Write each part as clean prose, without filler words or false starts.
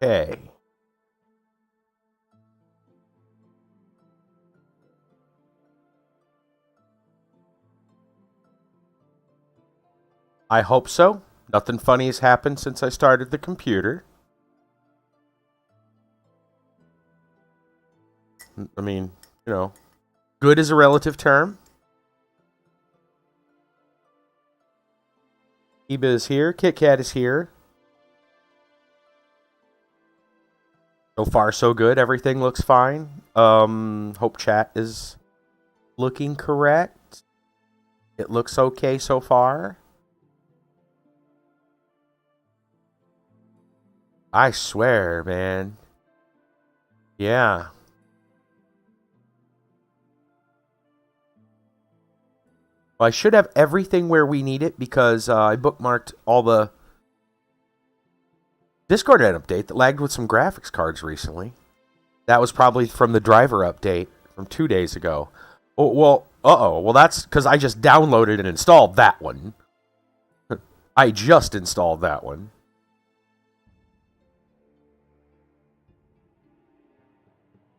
Okay. I hope so. Nothing funny has happened since I started the computer. I mean, good is a relative term. Eba is here. Kit Kat is here. So far, so good. Everything looks fine. Hope chat is looking correct. It looks okay so far. I swear, man. Yeah. Well, I should have everything where we need it because I bookmarked all the Discord update that lagged with some graphics cards recently. That was probably from the driver update from 2 days ago. Oh, well, Well, that's because I just downloaded and installed that one. I just installed that one.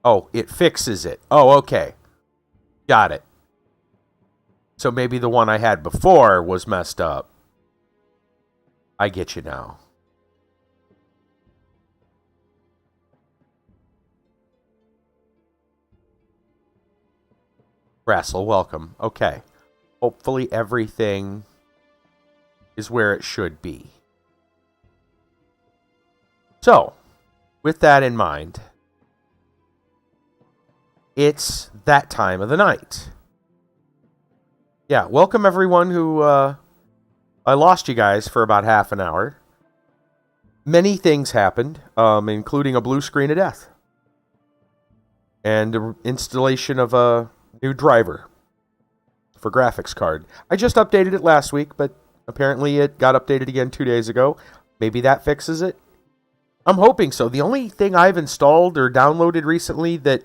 Oh, it fixes it. Oh, okay. Got it. So maybe the one I had before was messed up. I get you now. Rassel, welcome. Okay. Hopefully everything is where it should be. So, with that in mind, it's that time of the night. Yeah, welcome everyone who... I lost you guys for about half an hour. Many things happened, including a blue screen of death. And the installation of a new driver for graphics card. I just updated it last week, but apparently it got updated again 2 days ago. Maybe that fixes it. I'm hoping so. The only thing I've installed or downloaded recently that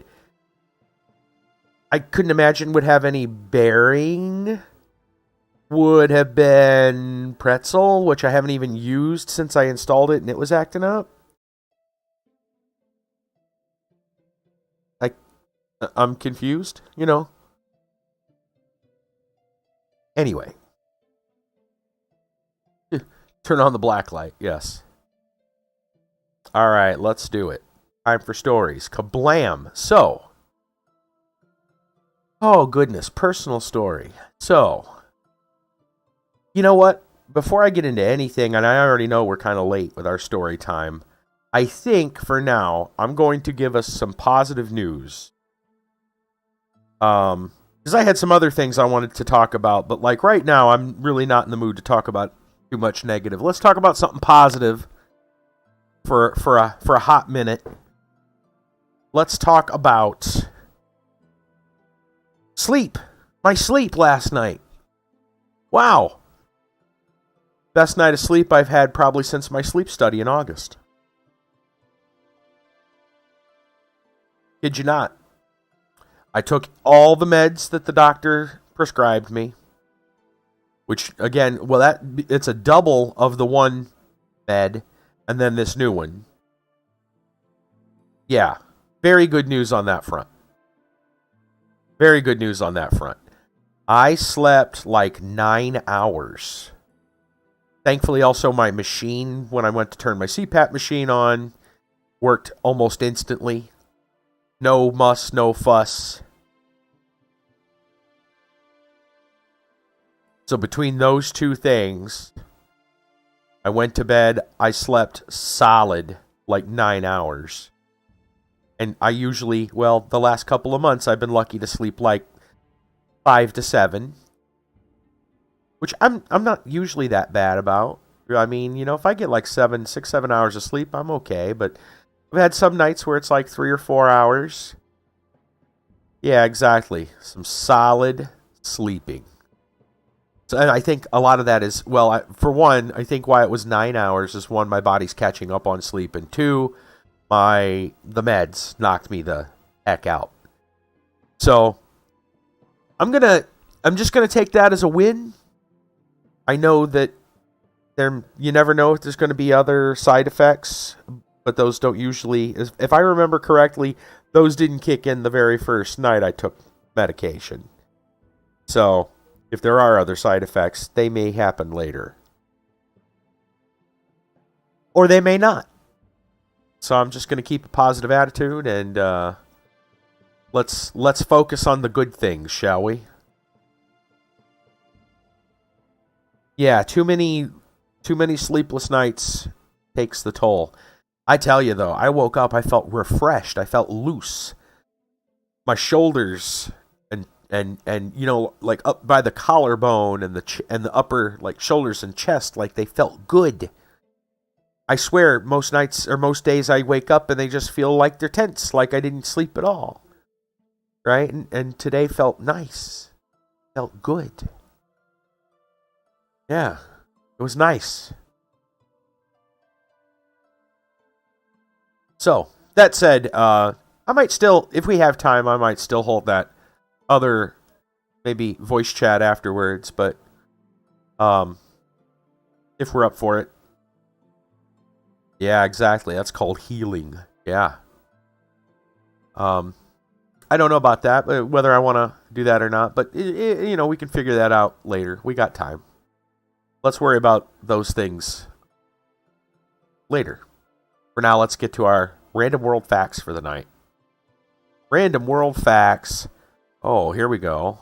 I couldn't imagine would have any bearing would have been Pretzel, which I haven't even used since I installed it and it was acting up. I'm confused, Anyway. Turn on the black light, yes. Alright, let's do it. Time for stories. Kablam! So. Oh, goodness. Personal story. So. You know what? Before I get into anything, and I already know we're kind of late with our story time, I think, for now, I'm going to give us some positive news. Because I had some other things I wanted to talk about, but like right now, I'm really not in the mood to talk about too much negative. Let's talk about something positive for a hot minute. Let's talk about sleep. My sleep last night. Wow. Best night of sleep I've had probably since my sleep study in August. Kid you not. I took all the meds that the doctor prescribed me. Which, again, it's a double of the one med and then this new one. Yeah, very good news on that front. Very good news on that front. I slept like 9 hours. Thankfully, also my machine, when I went to turn my CPAP machine on, worked almost instantly. No muss, no fuss. So between those two things, I went to bed, I slept solid like 9 hours. And I usually, the last couple of months, I've been lucky to sleep like 5 to 7. Which I'm not usually that bad about. I mean, if I get like 6, 7 hours of sleep, I'm okay. But I've had some nights where it's like 3 or 4 hours. Yeah, exactly. Some solid sleeping. So, and I think a lot of that is, for one, I think why it was 9 hours is, one, my body's catching up on sleep, and two, the meds knocked me the heck out. So, I'm just gonna take that as a win. I know that you never know if there's going to be other side effects, but those don't usually, if I remember correctly, those didn't kick in the very first night I took medication. So, if there are other side effects, they may happen later. Or they may not. So I'm just going to keep a positive attitude and let's focus on the good things, shall we? Yeah, too many sleepless nights takes the toll. I tell you though, I woke up, I felt refreshed, I felt loose. My shoulders and you know, like up by the collarbone and the upper like shoulders and chest, like they felt good. I swear, most nights or most days I wake up and they just feel like they're tense, like I didn't sleep at all. Right? And today felt nice. Felt good. Yeah. It was nice. So, that said, I might still, if we have time, I might still hold that other maybe voice chat afterwards, but if we're up for it. Yeah, exactly. That's called healing. Yeah. I don't know about that, whether I want to do that or not, but you know, we can figure that out later. We got time. Let's worry about those things later. For now, let's get to our random world facts for the night. Random world facts. Oh, here we go.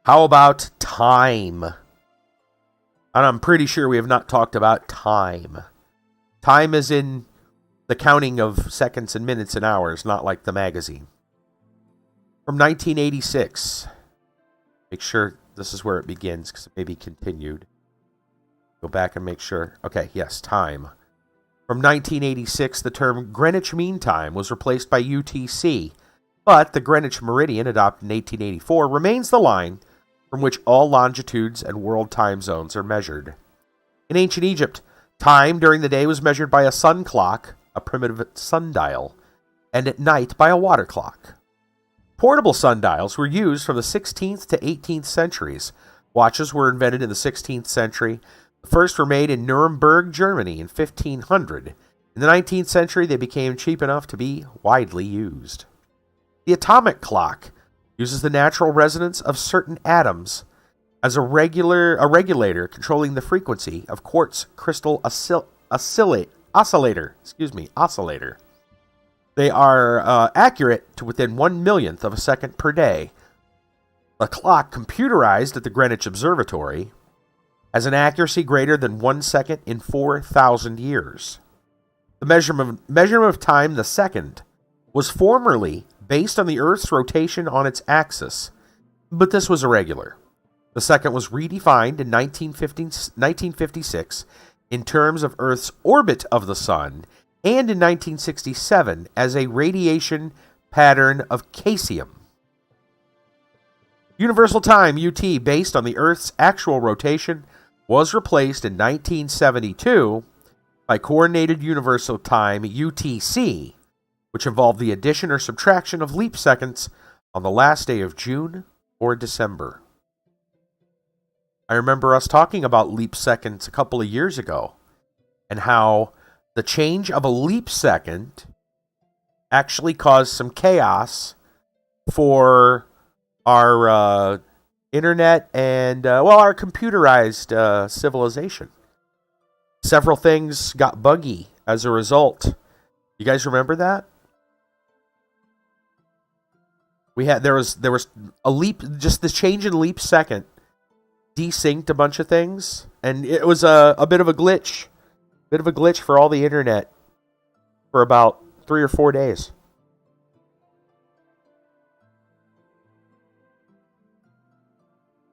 How about time? And I'm pretty sure we have not talked about time. Time is in the counting of seconds and minutes and hours, not like the magazine. From 1986. Make sure this is where it begins, because it may be continued. Go back and make sure. Okay, yes, time. From 1986, the term Greenwich Mean Time was replaced by UTC, but the Greenwich Meridian, adopted in 1884, remains the line from which all longitudes and world time zones are measured. In ancient Egypt, time during the day was measured by a sun clock, a primitive sundial, and at night by a water clock. Portable sundials were used from the 16th to 18th centuries. Watches were invented in the 16th century. The first were made in Nuremberg, Germany in 1500. In the 19th century, they became cheap enough to be widely used. The atomic clock uses the natural resonance of certain atoms as a regulator controlling the frequency of quartz crystal oscillator. They are accurate to within 1/1,000,000th of a second per day. The clock, computerized at the Greenwich Observatory, has an accuracy greater than 1 second in 4,000 years. The measurement of time, the second, was formerly based on the Earth's rotation on its axis, but this was irregular. The second was redefined in 1956 in terms of Earth's orbit of the Sun, and in 1967 as a radiation pattern of caesium. Universal Time, UT, based on the Earth's actual rotation, was replaced in 1972 by Coordinated Universal Time, UTC, which involved the addition or subtraction of leap seconds on the last day of June or December. I remember us talking about leap seconds a couple of years ago, and how the change of a leap second actually caused some chaos for our internet and, our computerized civilization. Several things got buggy as a result. You guys remember that? There was a leap, just the change in leap second desynced a bunch of things, and it was a bit of a glitch. Bit of a glitch for all the internet for about 3 or 4 days.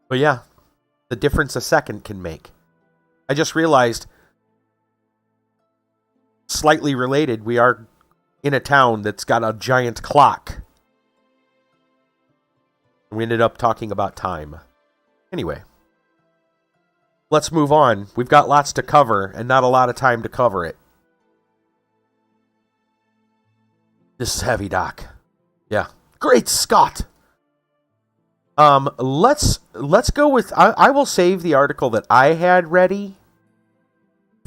But yeah, the difference a second can make. I just realized, slightly related, we are in a town that's got a giant clock. We ended up talking about time. Anyway. Let's move on. We've got lots to cover and not a lot of time to cover it. This is heavy, Doc. Yeah. Great Scott! Let's go with... I will save the article that I had ready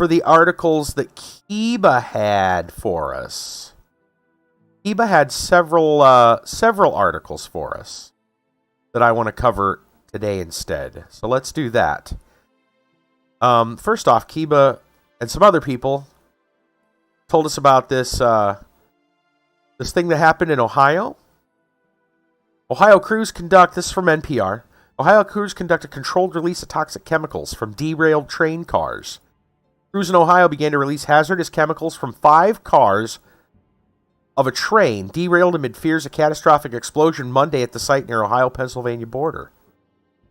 for the articles that Kiba had for us. Kiba had several articles for us that I want to cover today instead. So let's do that. First off, Kiba and some other people told us about this thing that happened in Ohio. Ohio crews conduct, this is from NPR, Ohio crews conduct a controlled release of toxic chemicals from derailed train cars. Crews in Ohio began to release hazardous chemicals from 5 cars of a train derailed amid fears of catastrophic explosion Monday at the site near Ohio-Pennsylvania border.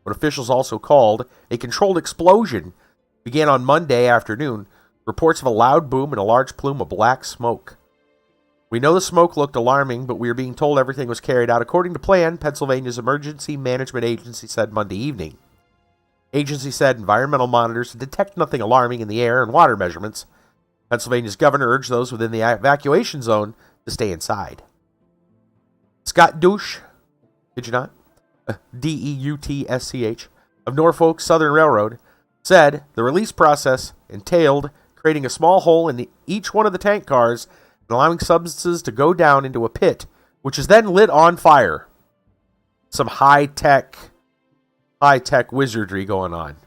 What officials also called a controlled explosion began on Monday afternoon. Reports of a loud boom and a large plume of black smoke. We know the smoke looked alarming, but we are being told everything was carried out according to plan, Pennsylvania's Emergency Management Agency said Monday evening. Agency said environmental monitors detect nothing alarming in the air and water measurements. Pennsylvania's governor urged those within the evacuation zone to stay inside. Scott Douche, did you not? Deutsch, of Norfolk Southern Railroad, said the release process entailed creating a small hole in each one of the tank cars and allowing substances to go down into a pit, which is then lit on fire. Some high-tech wizardry going on.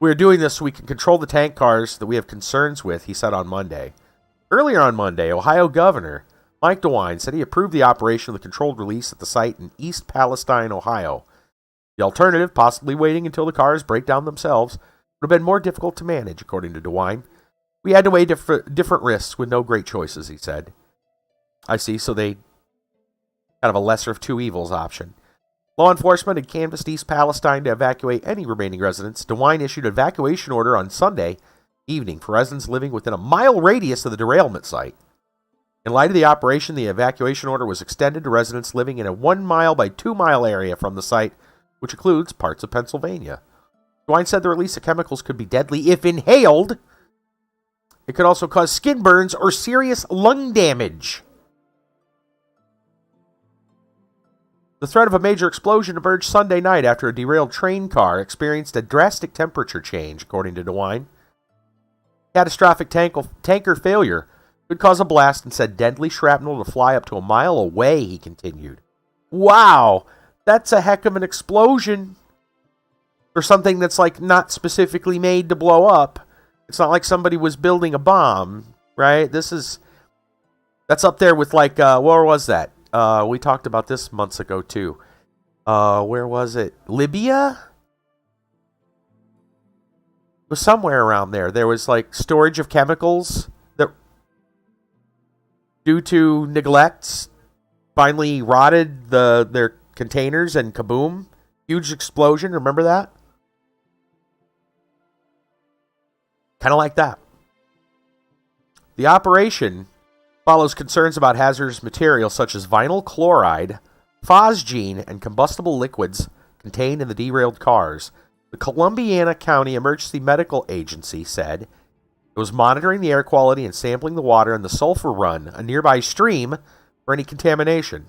We are doing this so we can control the tank cars that we have concerns with, he said on Monday. Earlier on Monday, Ohio Governor Mike DeWine said he approved the operation of the controlled release at the site in East Palestine, Ohio. The alternative, possibly waiting until the cars break down themselves, would have been more difficult to manage, according to DeWine. We had to weigh different risks with no great choices, he said. I see, so they kind of a lesser of two evils option. Law enforcement had canvassed East Palestine to evacuate any remaining residents. DeWine issued an evacuation order on Sunday evening for residents living within a mile radius of the derailment site. In light of the operation, the evacuation order was extended to residents living in a 1 mile by 2 mile area from the site, which includes parts of Pennsylvania. DeWine said the release of chemicals could be deadly if inhaled. It could also cause skin burns or serious lung damage. The threat of a major explosion emerged Sunday night after a derailed train car experienced a drastic temperature change, according to DeWine. Catastrophic tanker failure could cause a blast and said deadly shrapnel to fly up to a mile away, he continued. Wow, that's a heck of an explosion for something that's like not specifically made to blow up. It's not like somebody was building a bomb, right? That's up there with like, where was that? We talked about this months ago too. Where was it? Libya? It was somewhere around there. There was like storage of chemicals that, due to neglect, finally rotted their containers and kaboom. Huge explosion. Remember that? Kind of like that. The operation follows concerns about hazardous materials such as vinyl chloride, phosgene, and combustible liquids contained in the derailed cars. The Columbiana County Emergency Medical Agency said it was monitoring the air quality and sampling the water in the Sulphur Run, a nearby stream, for any contamination.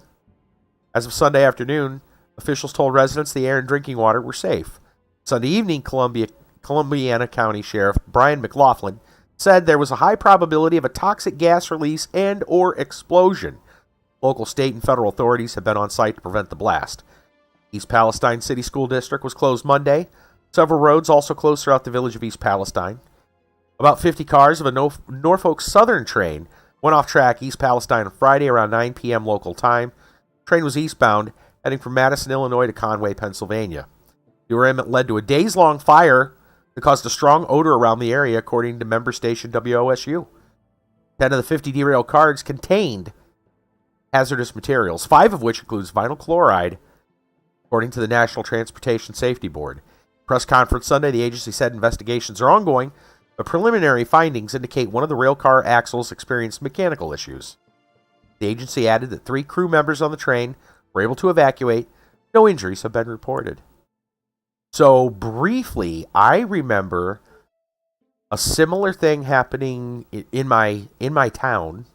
As of Sunday afternoon, officials told residents the air and drinking water were safe. Sunday evening, Columbiana County Sheriff Brian McLaughlin said there was a high probability of a toxic gas release and or explosion. Local, state, and federal authorities have been on site to prevent the blast. East Palestine City School District was closed Monday. Several roads also closed throughout the village of East Palestine. About 50 cars of a Norfolk Southern train went off track East Palestine on Friday around 9 p.m. local time. The train was eastbound, heading from Madison, Illinois to Conway, Pennsylvania. The derailment led to a days-long fire that caused a strong odor around the area, according to member station WOSU. 10 of the 50 derailed cars contained hazardous materials, 5 of which includes vinyl chloride, according to the National Transportation Safety Board. Press conference Sunday, the agency said investigations are ongoing, but preliminary findings indicate one of the rail car axles experienced mechanical issues. The agency added that 3 crew members on the train were able to evacuate. No injuries have been reported. So briefly, I remember a similar thing happening in my town,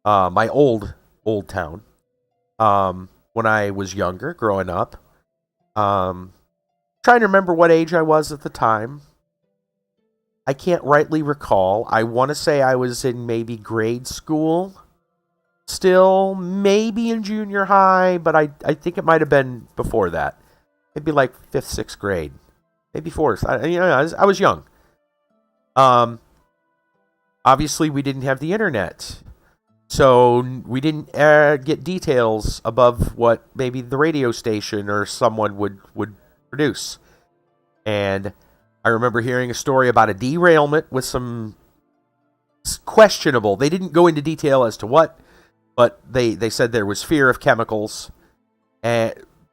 my old town, when I was younger, growing up. Trying to remember what age I was at the time. I can't rightly recall. I want to say I was in maybe grade school still, maybe in junior high, but I think it might have been before that. Maybe like 5th, 6th grade. Maybe 4th. I was young. Obviously, we didn't have the internet. So we didn't get details above what maybe the radio station or someone would produce. And I remember hearing a story about a derailment with some questionable. They didn't go into detail as to what, but they said there was fear of chemicals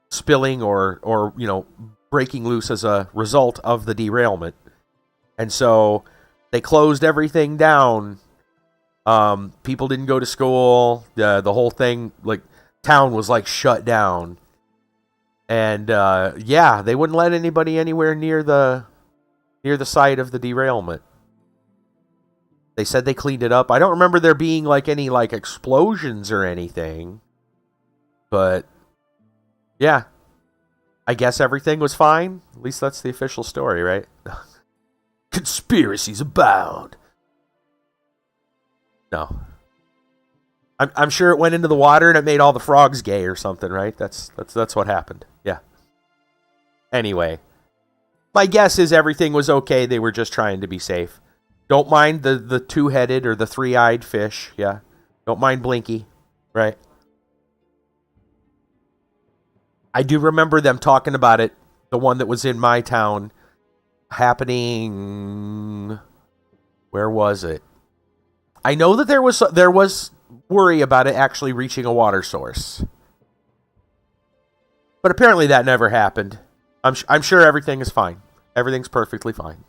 spilling or breaking loose as a result of the derailment. And so they closed everything down. People didn't go to school. The whole thing, like, town was like shut down. And they wouldn't let anybody anywhere near the site of the derailment. They said they cleaned it up. I don't remember there being like any like explosions or anything. But yeah, I guess everything was fine. At least that's the official story, right? Conspiracies abound. No. I'm sure it went into the water and it made all the frogs gay or something, right? That's what happened. Yeah. Anyway, my guess is everything was okay. They were just trying to be safe. Don't mind the two-headed or the three-eyed fish. Yeah. Don't mind Blinky, right? I do remember them talking about it. The one that was in my town happening. Where was it? I know that there was worry about it actually reaching a water source. But apparently that never happened. I'm sure everything is fine. Everything's perfectly fine.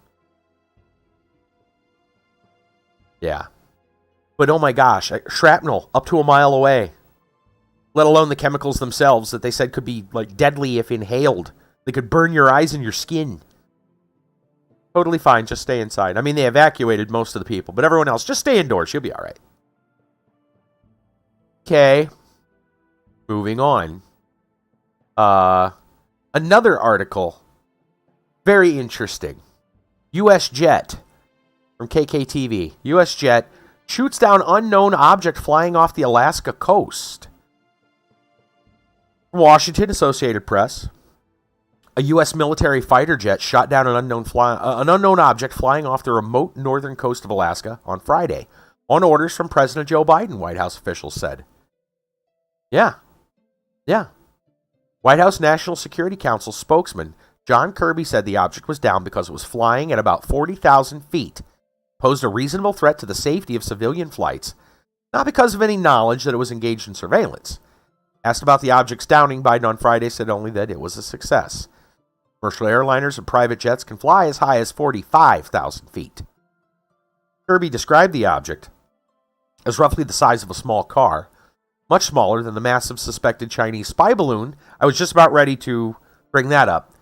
Yeah. But oh my gosh, shrapnel up to a mile away. Let alone the chemicals themselves that they said could be like deadly if inhaled. They could burn your eyes and your skin. Totally fine, just stay inside. I mean, they evacuated most of the people, but everyone else, just stay indoors. You'll be all right. Okay. Moving on. Another article. Very interesting. U.S. jet from KKTV. U.S. jet shoots down unknown object flying off the Alaska coast. Washington, Associated Press. A U.S. military fighter jet shot down an unknown object flying off the remote northern coast of Alaska on Friday, on orders from President Joe Biden, White House officials said. Yeah. White House National Security Council spokesman John Kirby said the object was down because it was flying at about 40,000 feet, posed a reasonable threat to the safety of civilian flights, not because of any knowledge that it was engaged in surveillance. Asked about the object's downing, Biden on Friday said only that it was a success. Commercial airliners and private jets can fly as high as 45,000 feet. Kirby described the object as roughly the size of a small car, much smaller than the massive suspected Chinese spy balloon. I was just about ready to bring that up.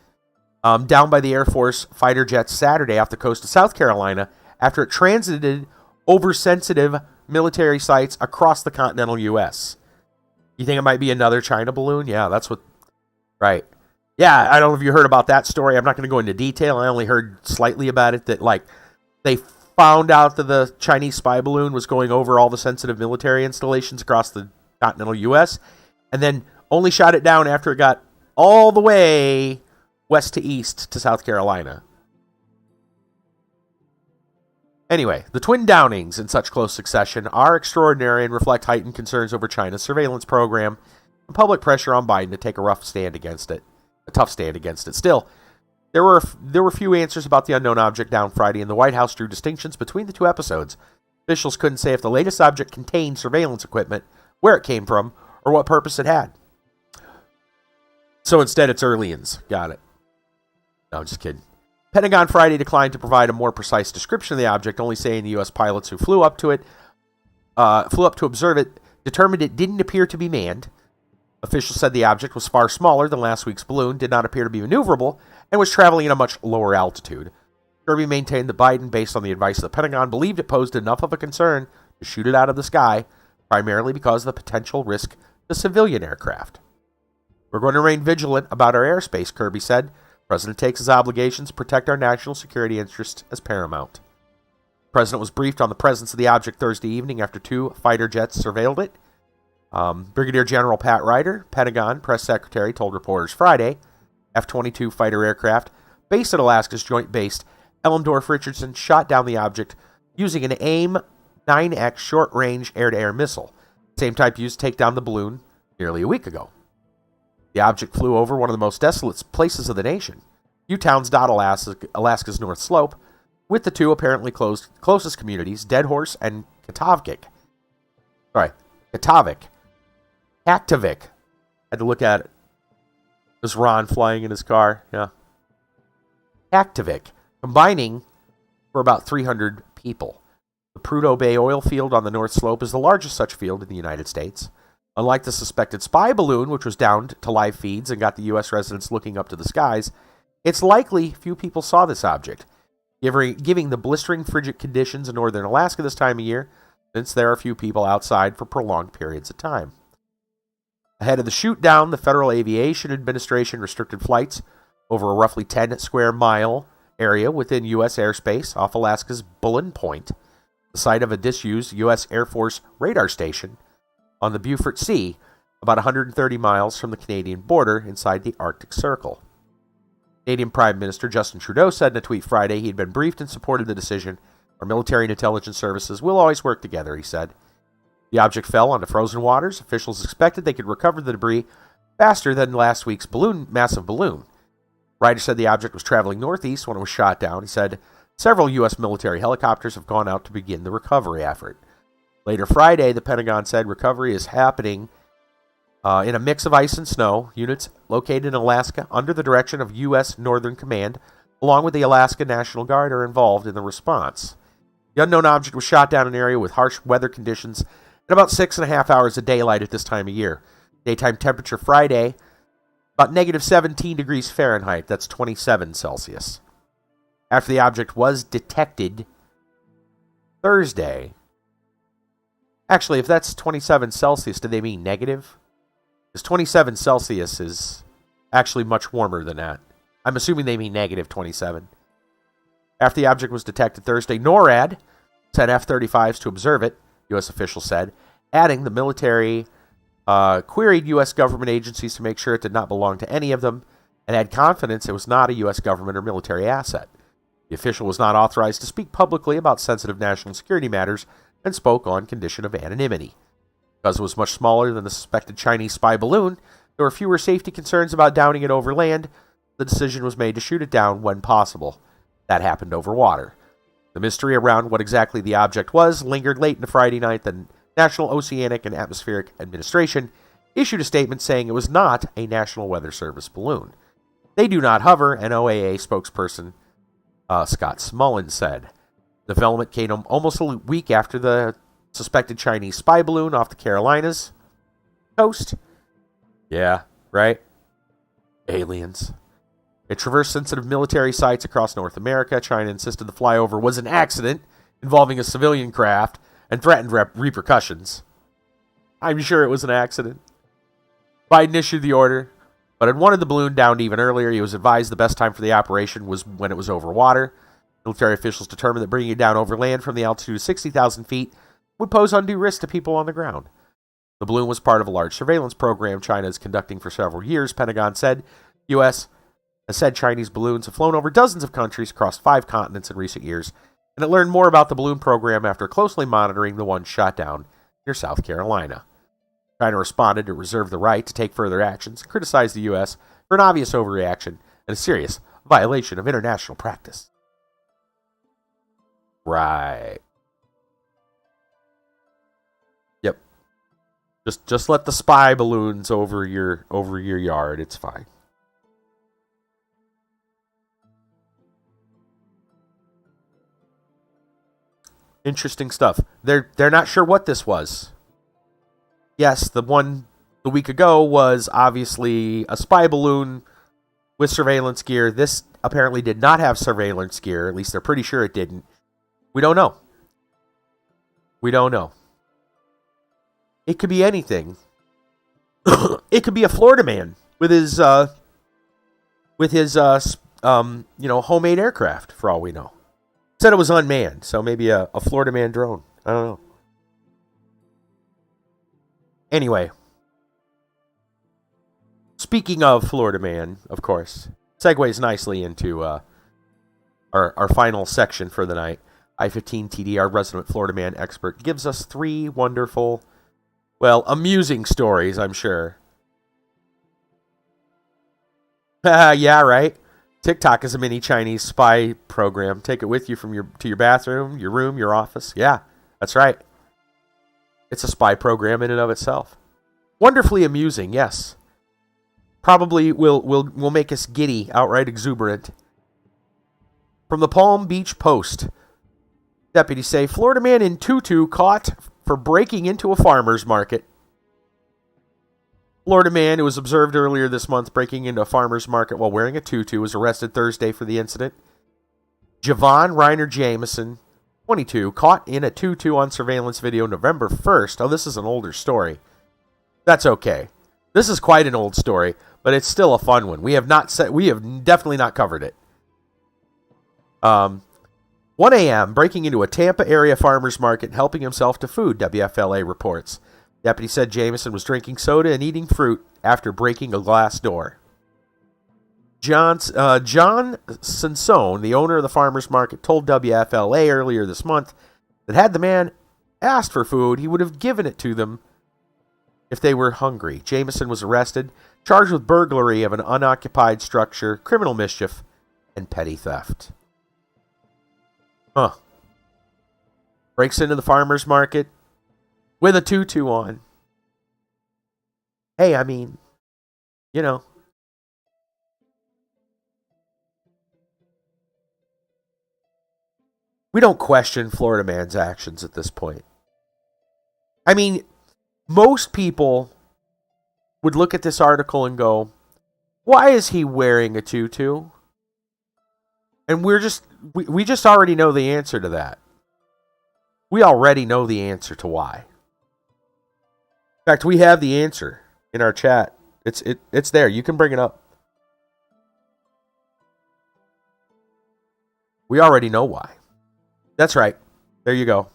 Down by the Air Force fighter jets Saturday off the coast of South Carolina after it transited over sensitive military sites across the continental U.S. You think it might be another China balloon? Yeah, that's what... Right. Yeah, I don't know if you heard about that story. I'm not going to go into detail. I only heard slightly about it, that like they found out that the Chinese spy balloon was going over all the sensitive military installations across the continental U.S. and then only shot it down after it got all the way west to east to South Carolina. Anyway, the twin downings in such close succession are extraordinary and reflect heightened concerns over China's surveillance program and public pressure on Biden to take a tough stand against it. Still, there were few answers about the unknown object down Friday, and the White House drew distinctions between the two episodes. Officials couldn't say if the latest object contained surveillance equipment, where it came from, or what purpose it had. So instead, it's Earlians. Got it. No, I'm just kidding. Pentagon Friday declined to provide a more precise description of the object, only saying the U.S. pilots who flew up to observe it, determined it didn't appear to be manned. Officials said the object was far smaller than last week's balloon, did not appear to be maneuverable, and was traveling at a much lower altitude. Kirby maintained that Biden, based on the advice of the Pentagon, believed it posed enough of a concern to shoot it out of the sky, primarily because of the potential risk to civilian aircraft. We're going to remain vigilant about our airspace, Kirby said. The President takes his obligations to protect our national security interests as paramount. President was briefed on the presence of the object Thursday evening after 2 fighter jets surveilled it. Brigadier General Pat Ryder, Pentagon press secretary, told reporters Friday F-22 fighter aircraft based at Alaska's joint-based Elmendorf-Richardson shot down the object using an AIM-9X short-range air-to-air missile, same type used to take down the balloon nearly a week ago. The object flew over one of the most desolate places of the nation. Few towns dot Alaska's North Slope, with the 2 apparently closest communities, Deadhorse and Kaktovik. Had to look at it. There's Ron flying in his car. Yeah. Kaktovik, combining for about 300 people. The Prudhoe Bay oil field on the North Slope is the largest such field in the United States. Unlike the suspected spy balloon, which was downed to live feeds and got the U.S. residents looking up to the skies, it's likely few people saw this object, giving the blistering frigid conditions in northern Alaska this time of year, since there are few people outside for prolonged periods of time. Ahead of the shoot-down, the Federal Aviation Administration restricted flights over a roughly 10-square-mile area within U.S. airspace off Alaska's Bullen Point, the site of a disused U.S. Air Force radar station on the Beaufort Sea, about 130 miles from the Canadian border inside the Arctic Circle. Canadian Prime Minister Justin Trudeau said in a tweet Friday he had been briefed and supported the decision. Our military and intelligence services will always work together, he said. The object fell onto frozen waters. Officials expected they could recover the debris faster than last week's massive balloon. Ryder said the object was traveling northeast when it was shot down. He said several U.S. military helicopters have gone out to begin the recovery effort. Later Friday, the Pentagon said recovery is happening in a mix of ice and snow. Units located in Alaska under the direction of U.S. Northern Command, along with the Alaska National Guard, are involved in the response. The unknown object was shot down in an area with harsh weather conditions and about 6.5 hours of daylight at this time of year. Daytime temperature Friday, about negative 17 degrees Fahrenheit. That's 27 Celsius. After the object was detected Thursday. Actually, if that's 27 Celsius, do they mean negative? Because 27 Celsius is actually much warmer than that. I'm assuming they mean negative 27. After the object was detected Thursday, NORAD sent F-35s to observe it, U.S. officials said, adding the military queried U.S. government agencies to make sure it did not belong to any of them and had confidence it was not a U.S. government or military asset. The official was not authorized to speak publicly about sensitive national security matters and spoke on condition of anonymity. Because it was much smaller than the suspected Chinese spy balloon, there were fewer safety concerns about downing it over land. The decision was made to shoot it down when possible. That happened over water. The mystery around what exactly the object was lingered late into Friday night. The National Oceanic and Atmospheric Administration issued a statement saying it was not a National Weather Service balloon. They do not hover, NOAA spokesperson Scott Smullen said. The development came almost a week after the suspected Chinese spy balloon off the Carolinas coast. Yeah, right? Aliens. It traversed sensitive military sites across North America. China insisted the flyover was an accident involving a civilian craft and threatened repercussions. I'm sure it was an accident. Biden issued the order, but had wanted the balloon downed even earlier. He was advised the best time for the operation was when it was over water. Military officials determined that bringing it down over land from the altitude of 60,000 feet would pose undue risk to people on the ground. The balloon was part of a large surveillance program China is conducting for several years, Pentagon said. U.S. has said Chinese balloons have flown over dozens of countries across 5 continents in recent years, and it learned more about the balloon program after closely monitoring the one shot down near South Carolina. China responded to reserve the right to take further actions and criticized the U.S. for an obvious overreaction and a serious violation of international practice. Right. Yep. Just let the spy balloons over your yard. It's fine. Interesting stuff. They're not sure what this was. Yes, the one the week ago was obviously a spy balloon with surveillance gear. This apparently did not have surveillance gear. At least they're pretty sure it didn't. We don't know. We don't know. It could be anything. It could be a Florida man with his homemade aircraft, for all we know. Said it was unmanned, so maybe a Florida man drone. I don't know. Anyway, speaking of Florida man, of course, segues nicely into our final section for the night. I-15 TD, our resident Florida man expert, gives us 3 wonderful, well, amusing stories, I'm sure. Yeah, right. TikTok is a mini Chinese spy program. Take it with you from your bathroom, your room, your office. Yeah, that's right. It's a spy program in and of itself. Wonderfully amusing, yes. Probably will make us giddy, outright exuberant. From the Palm Beach Post, deputies say Florida man in tutu caught for breaking into a farmer's market. Florida man who was observed earlier this month breaking into a farmer's market while wearing a tutu was arrested Thursday for the incident. Javon Reiner Jameson, 22, caught in a tutu on surveillance video November 1st. Oh, this is an older story. That's okay. This is quite an old story, but it's still a fun one. We have definitely not covered it. 1 a.m., breaking into a Tampa area farmer's market and helping himself to food, WFLA reports. Deputy said Jameson was drinking soda and eating fruit after breaking a glass door. John Sansone, the owner of the farmer's market, told WFLA earlier this month that had the man asked for food, he would have given it to them if they were hungry. Jameson was arrested, charged with burglary of an unoccupied structure, criminal mischief, and petty theft. Breaks into the farmer's market with a tutu on. Hey, I mean, you know. We don't question Florida man's actions at this point. I mean, most people would look at this article and go, why is he wearing a tutu? And we just already know the answer to that. We already know the answer to why. In fact, we have the answer in our chat. It's there. You can bring it up. We already know why. That's right. There you go.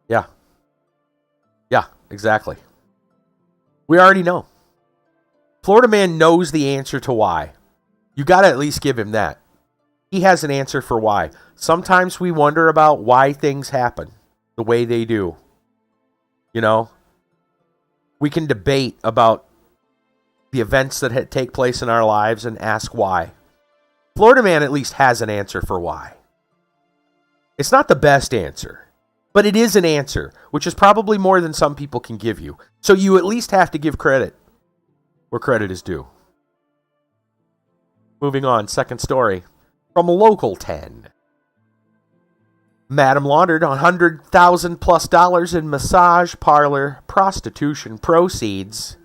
Yeah. Yeah, exactly. We already know. Florida man knows the answer to why. You got to at least give him that. He has an answer for why. Sometimes we wonder about why things happen the way they do. You know? We can debate about the events that take place in our lives and ask why. Florida man at least has an answer for why. It's not the best answer, but it is an answer, which is probably more than some people can give you. So you at least have to give credit where credit is due. Moving on, second story from Local 10. Madam laundered $100,000 plus in massage parlor prostitution proceeds.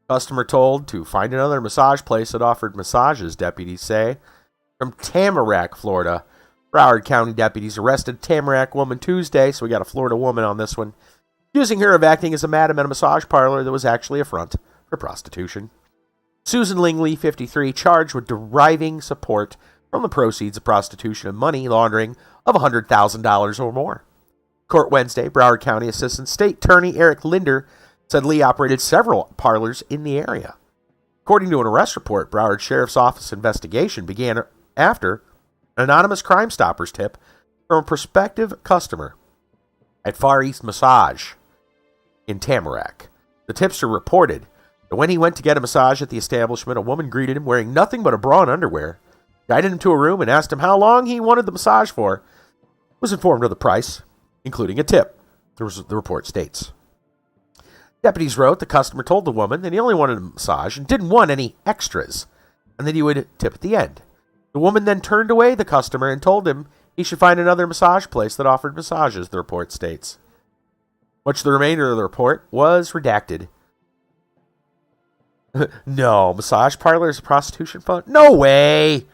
Customer told to find another massage place that offered massages, deputies say. From Tamarack, Florida, Broward County deputies arrested Tamarack woman Tuesday, so we got a Florida woman on this one, accusing her of acting as a madam at a massage parlor that was actually a front for prostitution. Susan Lingley, 53, charged with deriving support from the proceeds of prostitution and money laundering of $100,000 or more. Court Wednesday, Broward County Assistant State Attorney Eric Linder said Lee operated several parlors in the area. According to an arrest report, Broward Sheriff's Office investigation began after an anonymous Crime Stoppers tip from a prospective customer at Far East Massage in Tamarack. The tipster reported that when he went to get a massage at the establishment, a woman greeted him wearing nothing but a bra and underwear, guided him to a room, and asked him how long he wanted the massage for. Was informed of the price, including a tip, the report states. Deputies wrote the customer told the woman that he only wanted a massage and didn't want any extras, and that he would tip at the end. The woman then turned away the customer and told him he should find another massage place that offered massages, the report states. Much of the remainder of the report was redacted. No, massage parlor is a prostitution fund? No way!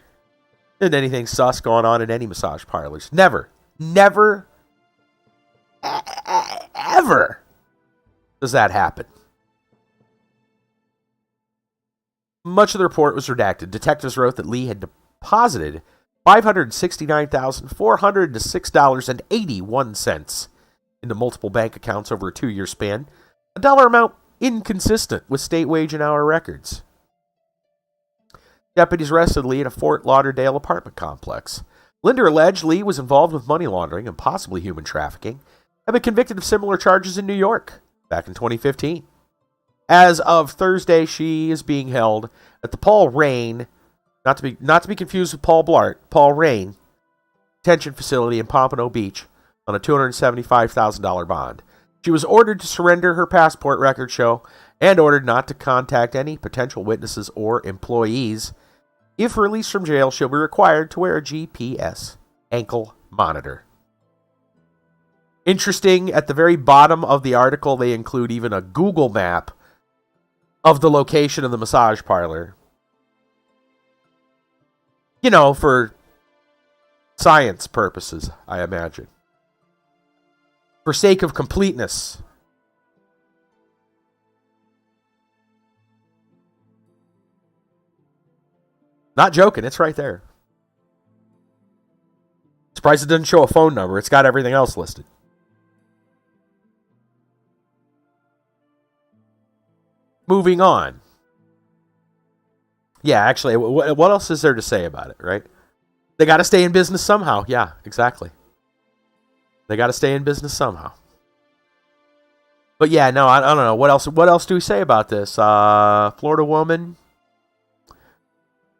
Isn't anything sus going on in any massage parlors? Never, ever does that happen. Much of the report was redacted. Detectives wrote that Lee had deposited $569,406.81 into multiple bank accounts over a 2-year span, a dollar amount inconsistent with state wage and hour records. Deputies arrested Lee at a Fort Lauderdale apartment complex. Linder alleged Lee was involved with money laundering and possibly human trafficking, and been convicted of similar charges in New York back in 2015. As of Thursday, she is being held at the Paul Rain, not to be confused with Paul Blart, Paul Rain detention facility in Pompano Beach on a $275,000 bond. She was ordered to surrender her passport, records show, and ordered not to contact any potential witnesses or employees. If released from jail, she'll be required to wear a GPS ankle monitor. Interesting, at the very bottom of the article, they include even a Google map of the location of the massage parlor. You know, for science purposes, I imagine. For sake of completeness. Not joking, it's right there. Surprised it doesn't show a phone number. It's got everything else listed. Moving on. Yeah, actually, what else is there to say about it, right? They got to stay in business somehow. Yeah, exactly. They got to stay in business somehow. But yeah, no, I don't know. What else do we say about this? Florida woman.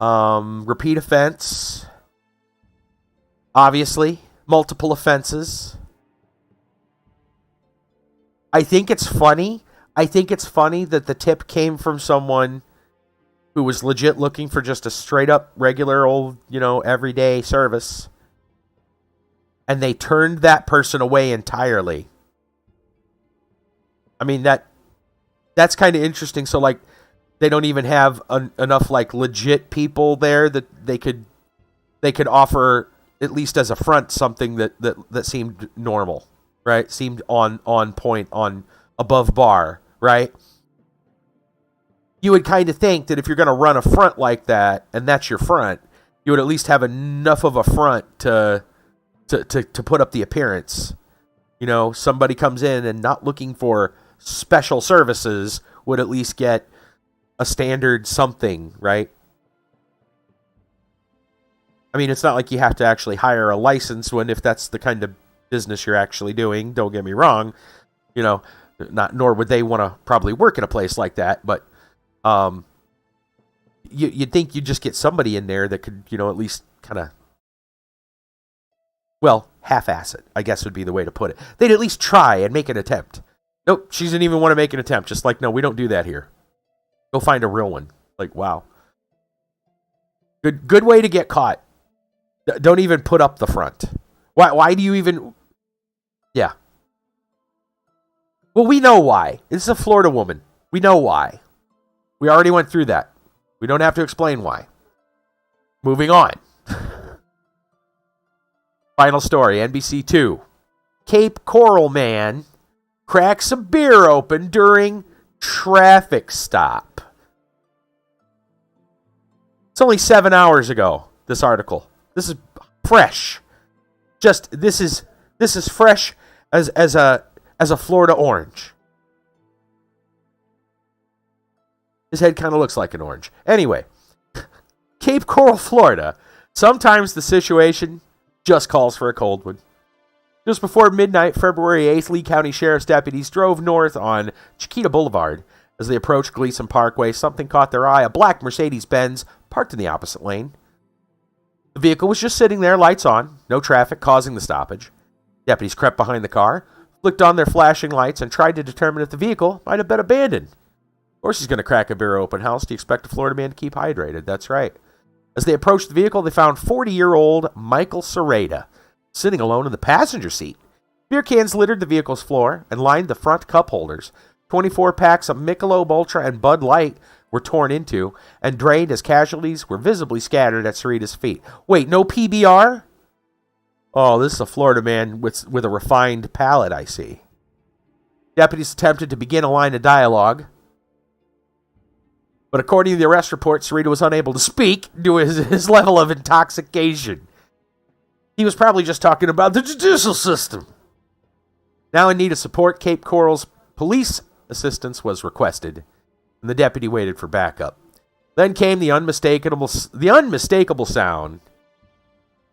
Repeat offense. Obviously, multiple offenses. I think it's funny. That the tip came from someone who was legit looking for just a straight up regular old, everyday service. And they turned that person away entirely. I mean, that's kind of interesting. So, like, they don't even have enough, like, legit people there that they could offer, at least as a front, something that seemed normal, right? Seemed on point, on above bar, right? You would kind of think that if you're going to run a front like that, and that's your front, you would at least have enough of a front to put up the appearance. Somebody comes in and not looking for special services would at least get a standard something, right? I mean, it's not like you have to actually hire a license if that's the kind of business you're actually doing. Don't get me wrong. Nor would they want to probably work in a place like that, but you'd think you'd just get somebody in there that could, at least kind of, half-ass it, I guess would be the way to put it. They'd at least try and make an attempt. Nope, she didn't even want to make an attempt. Just like, no, we don't do that here. Go find a real one. Like, wow. Good way to get caught. Don't even put up the front. Why do you even... Yeah. Well, we know why. This is a Florida woman. We know why. We already went through that. We don't have to explain why. Moving on. Final story, NBC2. Cape Coral man cracks a beer open during traffic stop. It's only 7 hours ago, this article. This is fresh. This is fresh as a Florida orange. His head kind of looks like an orange. Anyway, Cape Coral, Florida. Sometimes the situation just calls for a cold one. Just before midnight, February 8th, Lee County Sheriff's deputies drove north on Chiquita Boulevard. As they approached Gleason Parkway, something caught their eye, a black Mercedes-Benz parked in the opposite lane. The vehicle was just sitting there, lights on, no traffic causing the stoppage. Deputies crept behind the car, flicked on their flashing lights, and tried to determine if the vehicle might have been abandoned. Of course he's going to crack a beer open. How else do you expect a Florida man to keep hydrated? That's right. As they approached the vehicle, they found 40-year-old Michael Serrata sitting alone in the passenger seat. Beer cans littered the vehicle's floor and lined the front cup holders. 24 packs of Michelob Ultra and Bud Light were torn into and drained as casualties were visibly scattered at Serrata's feet. Wait, no PBR? Oh, this is a Florida man with a refined palate, I see. Deputies attempted to begin a line of dialogue, but according to the arrest report, Serrata was unable to speak due to his level of intoxication. He was probably just talking about the judicial system. Now in need of support, Cape Coral's police assistance was requested, and the deputy waited for backup. Then came the unmistakable sound.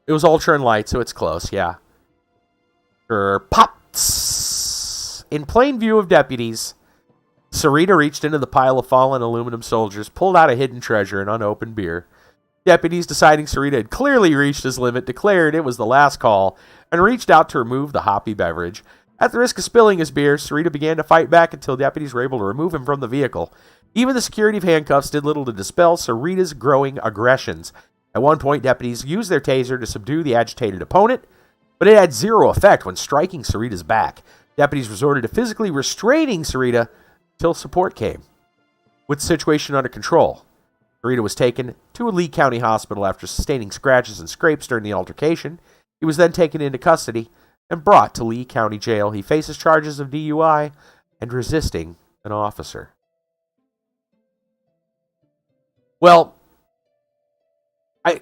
It was ultra and light, so it's close, yeah. Pops! In plain view of deputies, Sarita reached into the pile of fallen aluminum soldiers, pulled out a hidden treasure, an unopened beer. Deputies, deciding Sarita had clearly reached his limit, declared it was the last call and reached out to remove the hoppy beverage. At the risk of spilling his beer, Sarita began to fight back until deputies were able to remove him from the vehicle. Even the security of handcuffs did little to dispel Sarita's growing aggressions. At one point, deputies used their taser to subdue the agitated opponent, but it had zero effect when striking Sarita's back. Deputies resorted to physically restraining Sarita until support came. With the situation under control, Sarita was taken to a Lee County hospital after sustaining scratches and scrapes during the altercation. He was then taken into custody and brought to Lee County Jail. He faces charges of DUI and resisting an officer. Well, I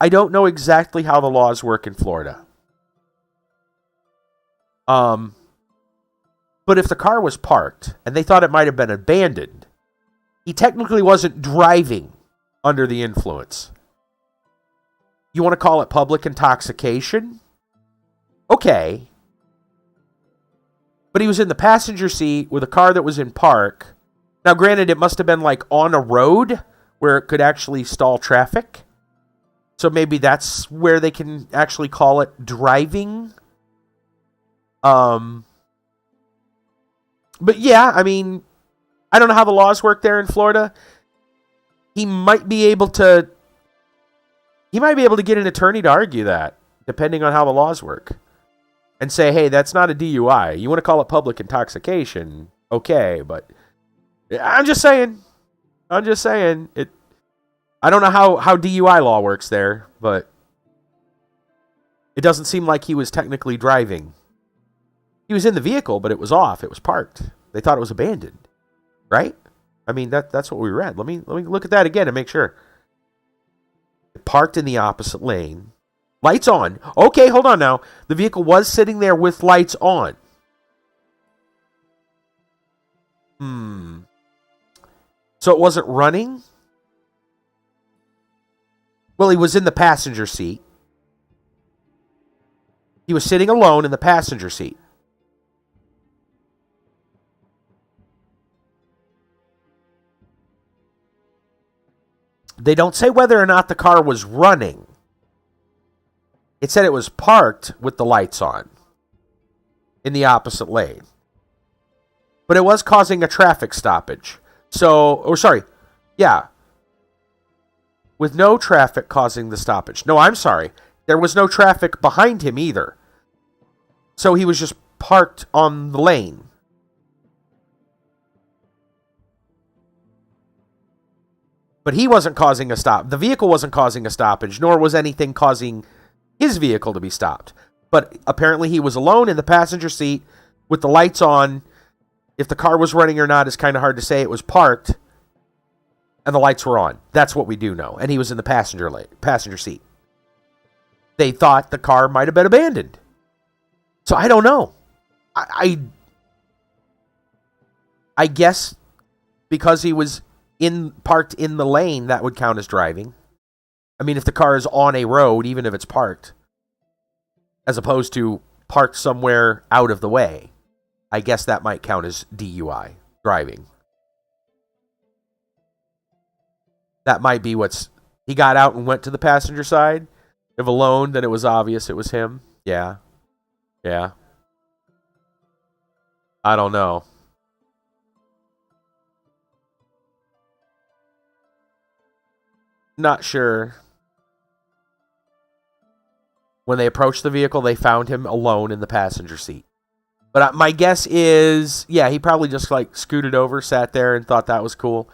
don't know exactly how the laws work in Florida. But if the car was parked and they thought it might have been abandoned, he technically wasn't driving under the influence. You want to call it public intoxication? Okay. But he was in the passenger seat with a car that was in park. Now, granted, it must have been like on a road where it could actually stall traffic. So maybe that's where they can actually call it driving. But yeah, I mean, I don't know how the laws work there in Florida. He might be able to get an attorney to argue that, depending on how the laws work. And say, hey, that's not a DUI. You want to call it public intoxication, okay, but I'm just saying. I don't know how DUI law works there, but it doesn't seem like he was technically driving. He was in the vehicle, but it was off. It was parked. They thought it was abandoned, right? I mean, that's what we read. Let me look at that again and make sure. Parked in the opposite lane. Lights on. Okay, hold on now. The vehicle was sitting there with lights on. So it wasn't running? Well, he was in the passenger seat. He was sitting alone in the passenger seat. They don't say whether or not the car was running. It said it was parked with the lights on in the opposite lane. But it was causing a traffic stoppage. With no traffic causing the stoppage. No, I'm sorry. There was no traffic behind him either. So he was just parked on the lane. But he wasn't causing a stop. The vehicle wasn't causing a stoppage, nor was anything causing his vehicle to be stopped. But apparently he was alone in the passenger seat with the lights on. If the car was running or not is kind of hard to say. It was parked and the lights were on. That's what we do know. And he was in the passenger seat. They thought the car might have been abandoned. So I don't know. I guess because he was parked in the lane, that would count as driving. I mean, if the car is on a road, even if it's parked, as opposed to parked somewhere out of the way, I guess that might count as DUI, driving. That might be he got out and went to the passenger side. If alone, then it was obvious it was him. Yeah. I don't know. Not sure. When they approached the vehicle, they found him alone in the passenger seat. But my guess is, he probably just scooted over, sat there, and thought that was cool.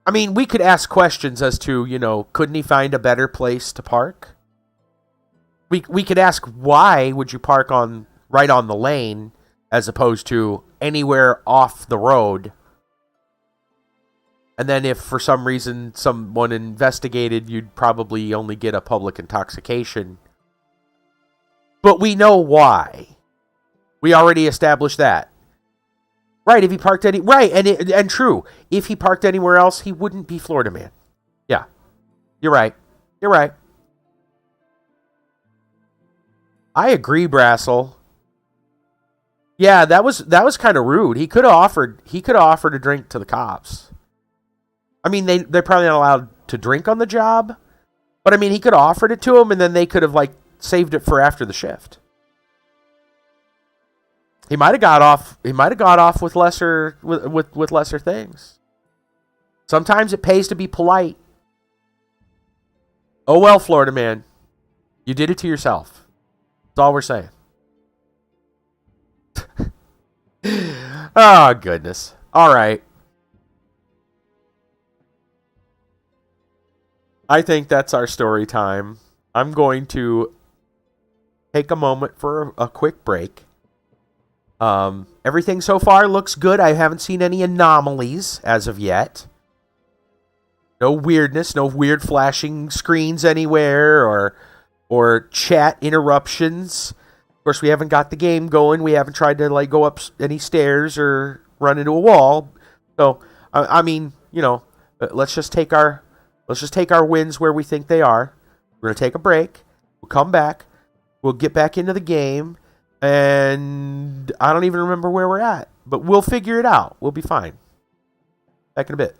I mean, we could ask questions as to, couldn't he find a better place to park? We could ask, why would you park right on the lane as opposed to anywhere off the road. And then if for some reason someone investigated, you'd probably only get a public intoxication. But we know why. We already established that. Right, if he parked and true. If he parked anywhere else, he wouldn't be Florida man. Yeah. You're right. You're right. I agree, Brassel. Yeah, that was kind of rude. He could have offered a drink to the cops. I mean, they're probably not allowed to drink on the job, but I mean, he could have offered it to him, and then they could have like saved it for after the shift. He might have got off. He might have got off with lesser with lesser things. Sometimes it pays to be polite. Oh well, Florida man, you did it to yourself. That's all we're saying. Oh goodness. All right. I think that's our story time. I'm going to take a moment for a quick break. Everything so far looks good. I haven't seen any anomalies as of yet. No weirdness, no weird flashing screens anywhere or chat interruptions. Of course, we haven't got the game going. We haven't tried to like go up any stairs or run into a wall. So, I mean, let's just take our wins where we think they are. We're gonna take a break. We'll come back. We'll get back into the game. And I don't even remember where we're at. But we'll figure it out. We'll be fine. Back in a bit.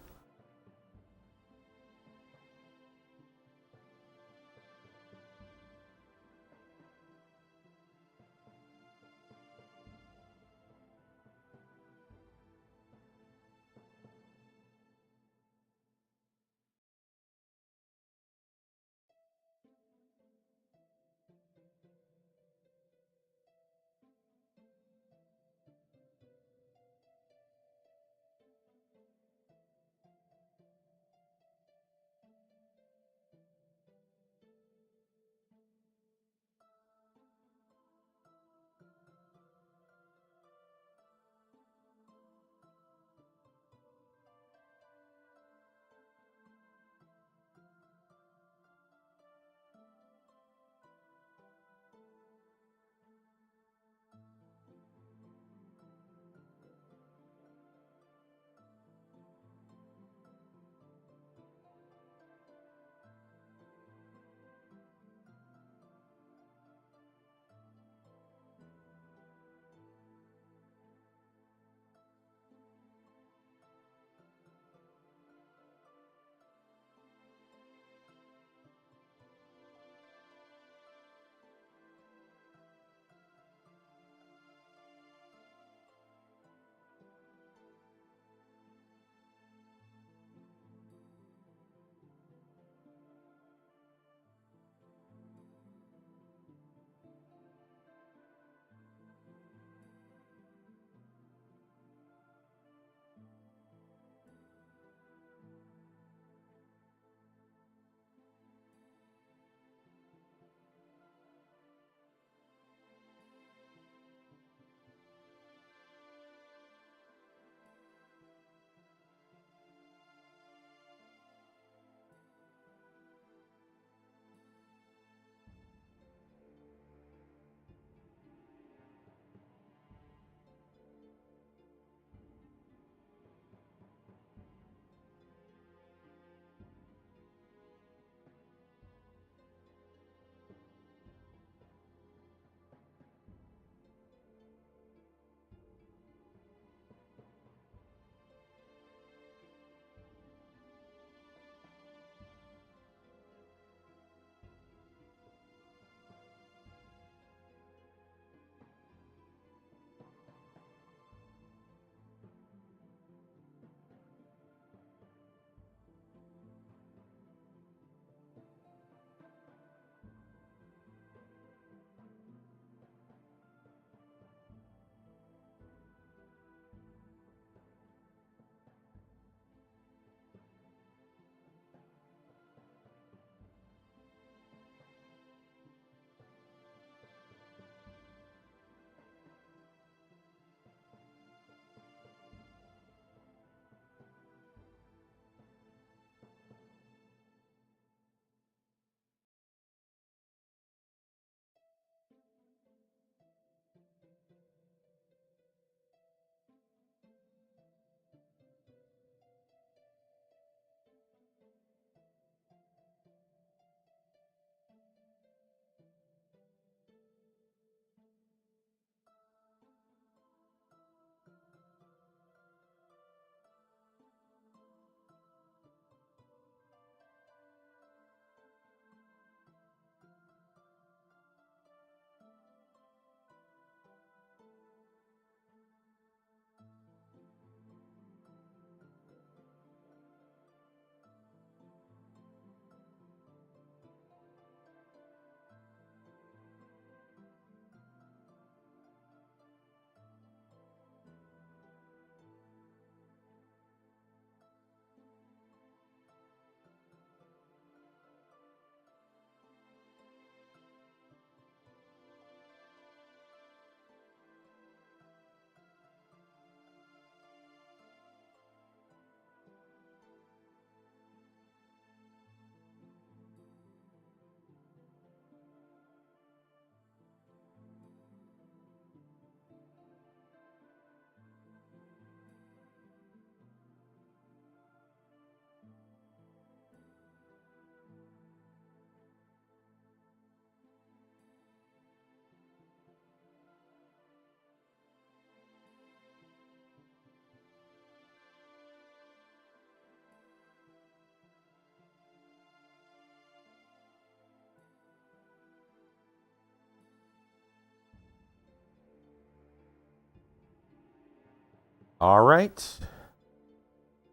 All right.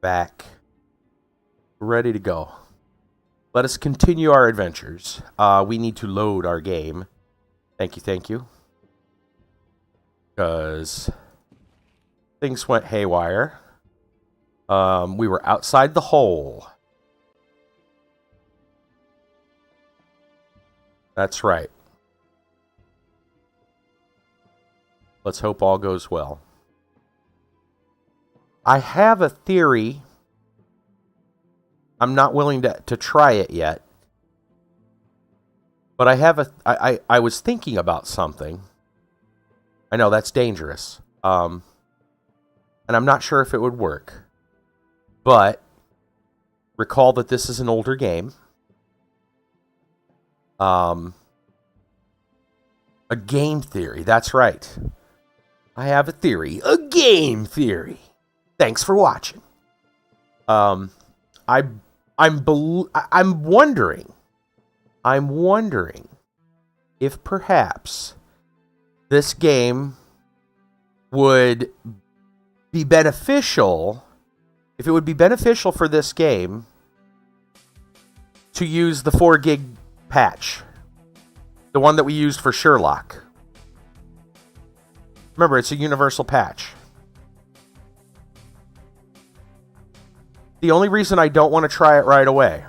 Back. Ready to go. Let us continue our adventures. We need to load our game. Thank you, thank you. Because things went haywire. We were outside the hole. That's right. Let's hope all goes well. I have a theory. I'm not willing to try it yet. But I was thinking about something. I know that's dangerous. And I'm not sure if it would work. But recall that this is an older game. A game theory. That's right. I have a theory. A game theory. Thanks for watching. I'm wondering if perhaps this game would be beneficial, if it would be beneficial for this game to use the 4 gig patch, the one that we used for Sherlock. Remember, it's a universal patch. The only reason I don't want to try it right away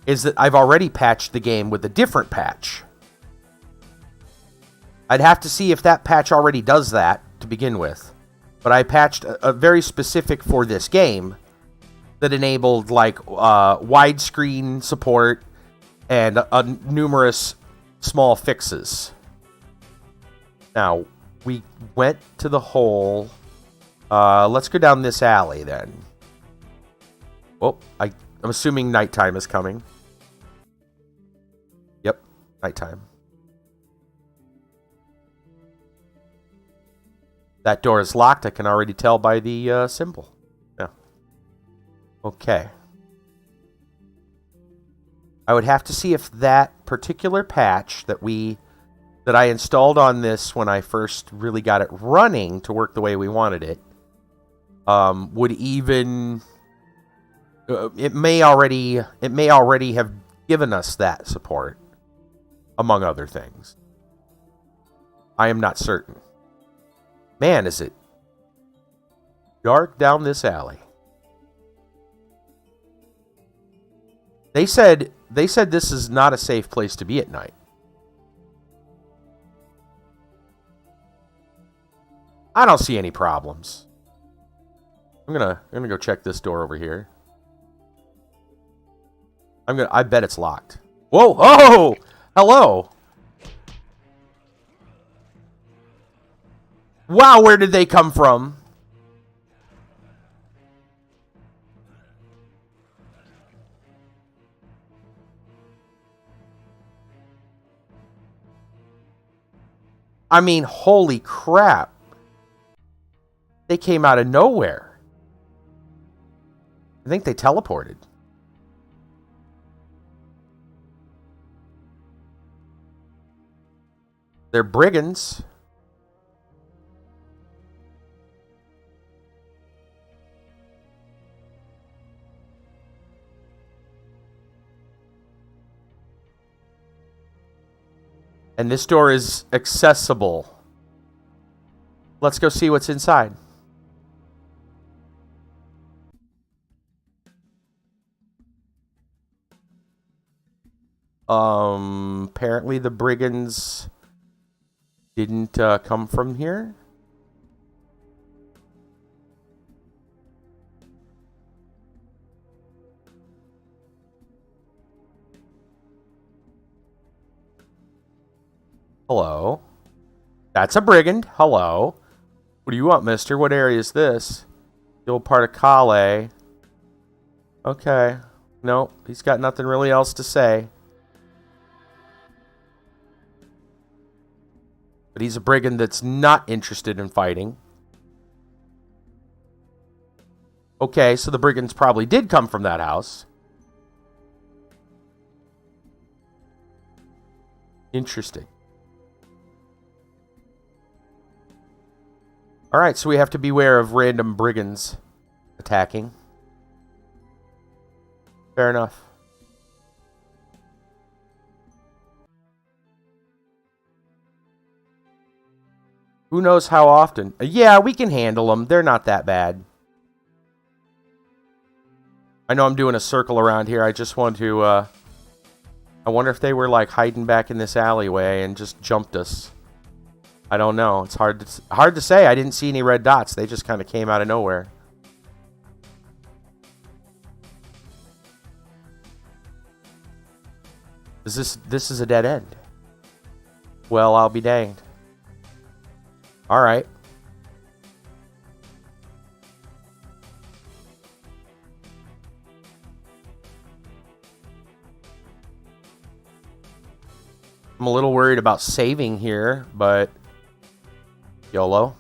is that I've already patched the game with a different patch. I'd have to see if that patch already does that to begin with. But I patched a very specific for this game that enabled like widescreen support and numerous small fixes. Now, we went to the hole. Let's go down this alley then. Oh, I'm assuming nighttime is coming. Yep, nighttime. That door is locked. I can already tell by the symbol. Yeah. Okay. I would have to see if that particular patch that I installed on this when I first really got it running to work the way we wanted it, would even... It may already have given us that support, among other things. I am not certain. Man, is it dark down this alley. They said this is not a safe place to be at night. I don't see any problems. I'm gonna go check this door over here. I bet it's locked. Whoa! Oh! Hello! Wow, where did they come from? I mean, holy crap. They came out of nowhere. I think they teleported. They're brigands. And this door is accessible. Let's go see what's inside. Apparently the brigands didn't come from here. Hello. That's a brigand. Hello. What do you want, mister? What area is this? The old part of Calais. Okay. Nope. He's got nothing really else to say. But he's a brigand that's not interested in fighting. Okay, so the brigands probably did come from that house. Interesting. Alright, so we have to beware of random brigands attacking. Fair enough. Who knows how often? Yeah, we can handle them. They're not that bad. I know I'm doing a circle around here. I just want to, I wonder if they were, like, hiding back in this alleyway and just jumped us. I don't know. It's hard to say. I didn't see any red dots. They just kind of came out of nowhere. This is a dead end. Well, I'll be danged. All right. I'm a little worried about saving here, but YOLO.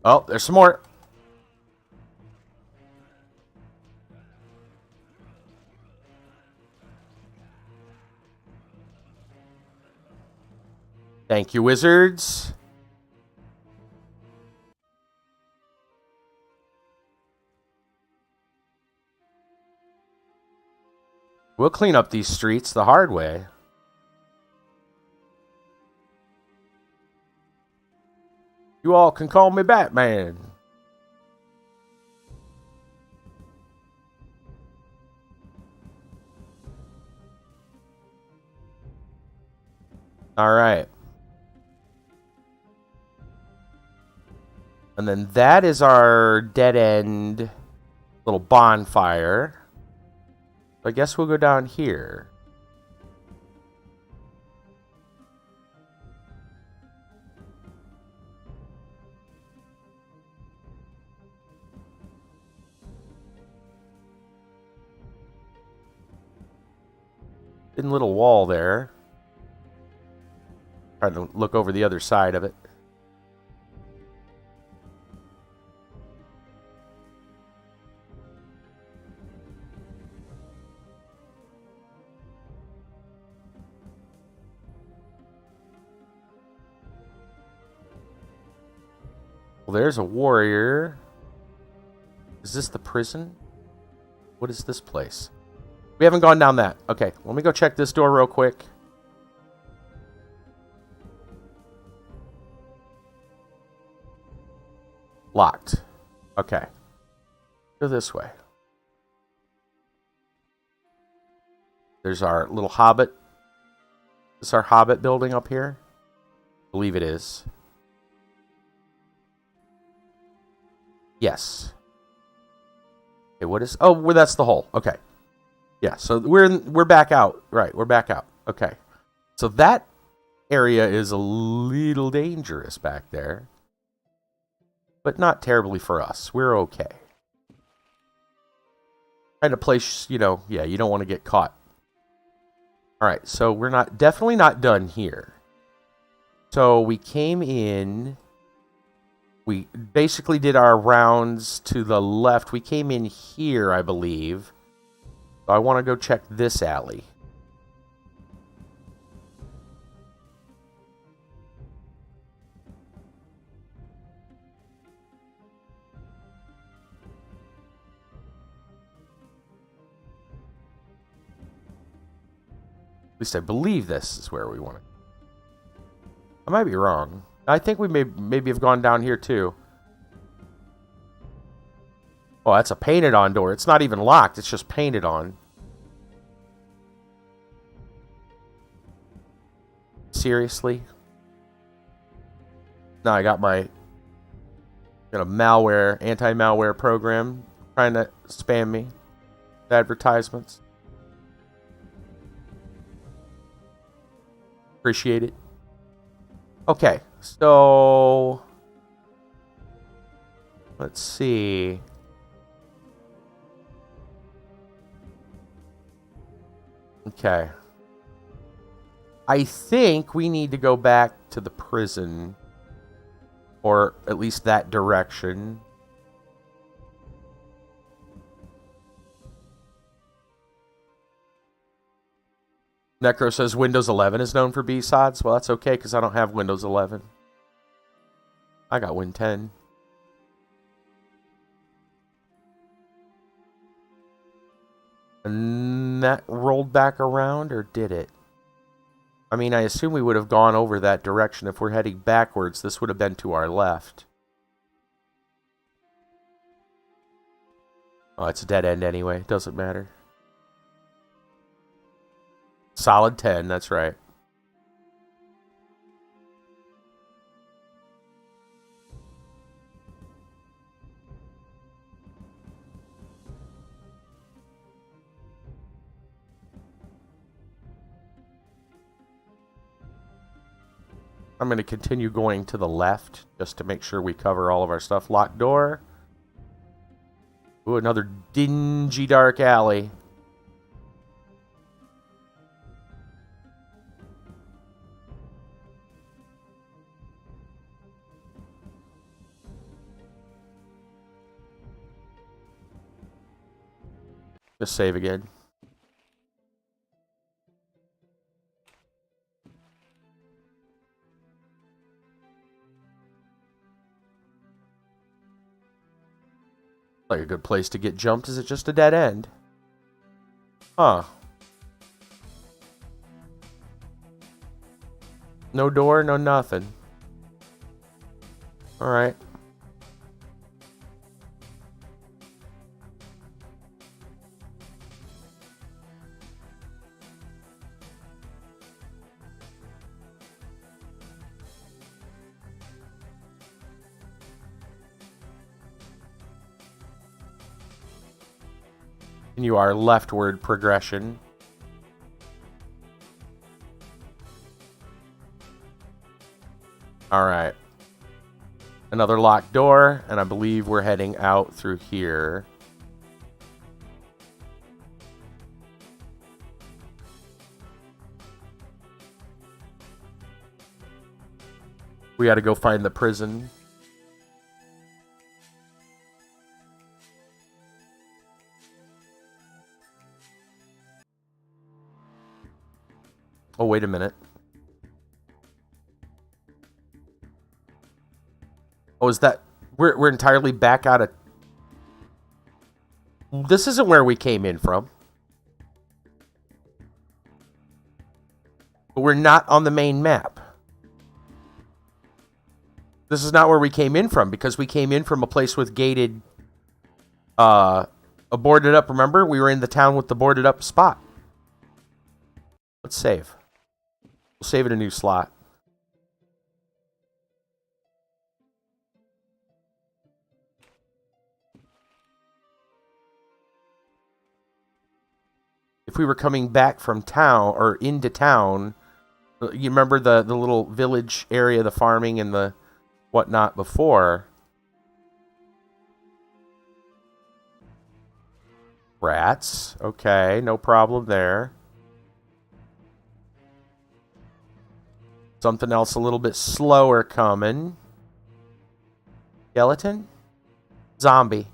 Oh, there's some more. Thank you, wizards. We'll clean up these streets the hard way. You all can call me Batman. All right. And then that is our dead end little bonfire. I guess we'll go down here. Thin little wall there. Trying to look over the other side of it. Well, there's a warrior. Is this the prison? What is this place? We haven't gone down that. Okay, let me go check this door real quick. Locked. Okay. Go this way. There's our little hobbit. Is this our hobbit building up here? I believe it is. Yes. Okay, what is... Oh, well, that's the hole. Okay. Yeah, so we're back out. Right, we're back out. Okay. So that area is a little dangerous back there. But not terribly for us. We're okay. Kind of place, you know, yeah, you don't want to get caught. Alright, so we're definitely not done here. So we came in... We basically did our rounds to the left. We came in here, I believe. So I want to go check this alley. At least I believe this is where we want to. I might be wrong. I think we maybe have gone down here too. Oh, that's a painted on door. It's not even locked. It's just painted on. Seriously? No, I got my malware, anti-malware program trying to spam me with advertisements. Appreciate it. Okay, so let's see. Okay. I think we need to go back to the prison. Or at least that direction. Necro says Windows 11 is known for BSODs. Well, that's okay, because I don't have Windows 11. I got Win 10. And that rolled back around, or did it? I mean, I assume we would have gone over that direction. If we're heading backwards, this would have been to our left. Oh, it's a dead end anyway. Doesn't matter. Solid 10, that's right. I'm going to continue going to the left just to make sure we cover all of our stuff. Locked door. Ooh, another dingy dark alley. Just save again. Like a good place to get jumped. Is it just a dead end? Huh. No door, no nothing. Alright. Continue our leftward progression. Alright. Another locked door, and I believe we're heading out through here. We gotta go find the prison. Oh, wait a minute. Oh, is that... We're entirely back out of... This isn't where we came in from. But we're not on the main map. This is not where we came in from, because we came in from a place with gated... a boarded up, remember? We were in the town with the boarded up spot. Let's save. We'll save it a new slot. If we were coming back from town, or into town, you remember the little village area, the farming and the whatnot before? Rats. Okay, no problem there. Something else a little bit slower coming. Skeleton? Zombie.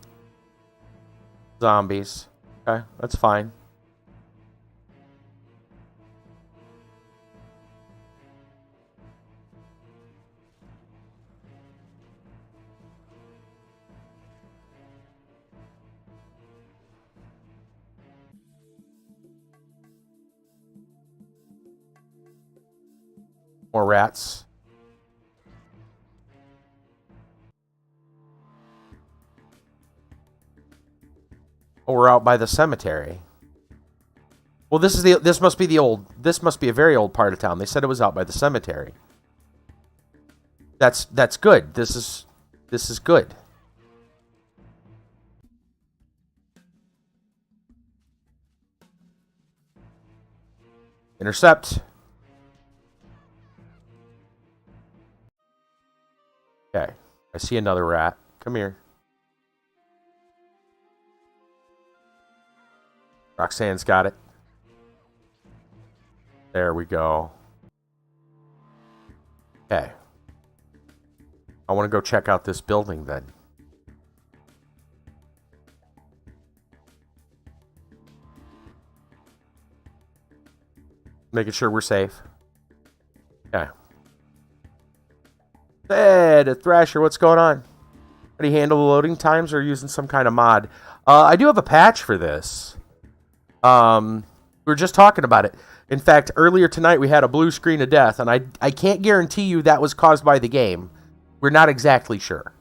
Zombies. Okay, that's fine. More rats. Oh, we're out by the cemetery. Well, this must be a very old part of town. They said it was out by the cemetery. That's good. This is good. Intercept. Okay. I see another rat. Come here. Roxanne's got it. There we go. Okay. I want to go check out this building then. Making sure we're safe. Okay. Ed, Thrasher, what's going on? How do you handle the loading times or using some kind of mod? I do have a patch for this. We were just talking about it. In fact, earlier tonight we had a blue screen of death, and I can't guarantee you that was caused by the game. We're not exactly sure.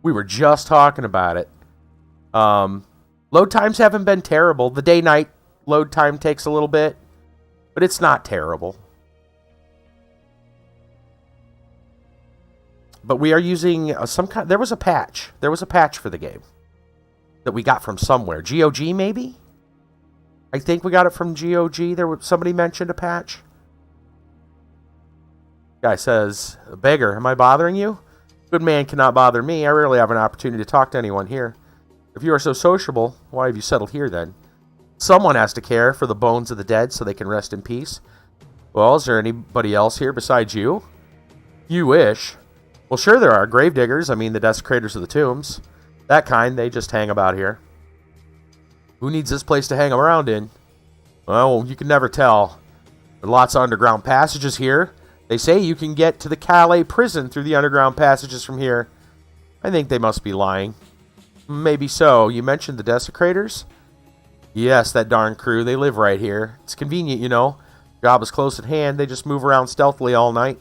We were just talking about it. Load times haven't been terrible. The day-night load time takes a little bit, but it's not terrible. But we are using some kind... There was a patch. There was a patch for the game that we got from somewhere. GOG, maybe? I think we got it from GOG. Somebody mentioned a patch. Guy says, "Beggar, am I bothering you? Good man cannot bother me. I rarely have an opportunity to talk to anyone here. If you are so sociable, why have you settled here then? Someone has to care for the bones of the dead so they can rest in peace. Well, is there anybody else here besides you? You wish. Well, sure there are. Gravediggers, I mean the desecrators of the tombs. That kind, they just hang about here. Who needs this place to hang around in? Well, you can never tell. There are lots of underground passages here. They say you can get to the Calais prison through the underground passages from here. I think they must be lying. Maybe so. You mentioned the desecrators? Yes, that darn crew. They live right here. It's convenient, you know. Job is close at hand. They just move around stealthily all night.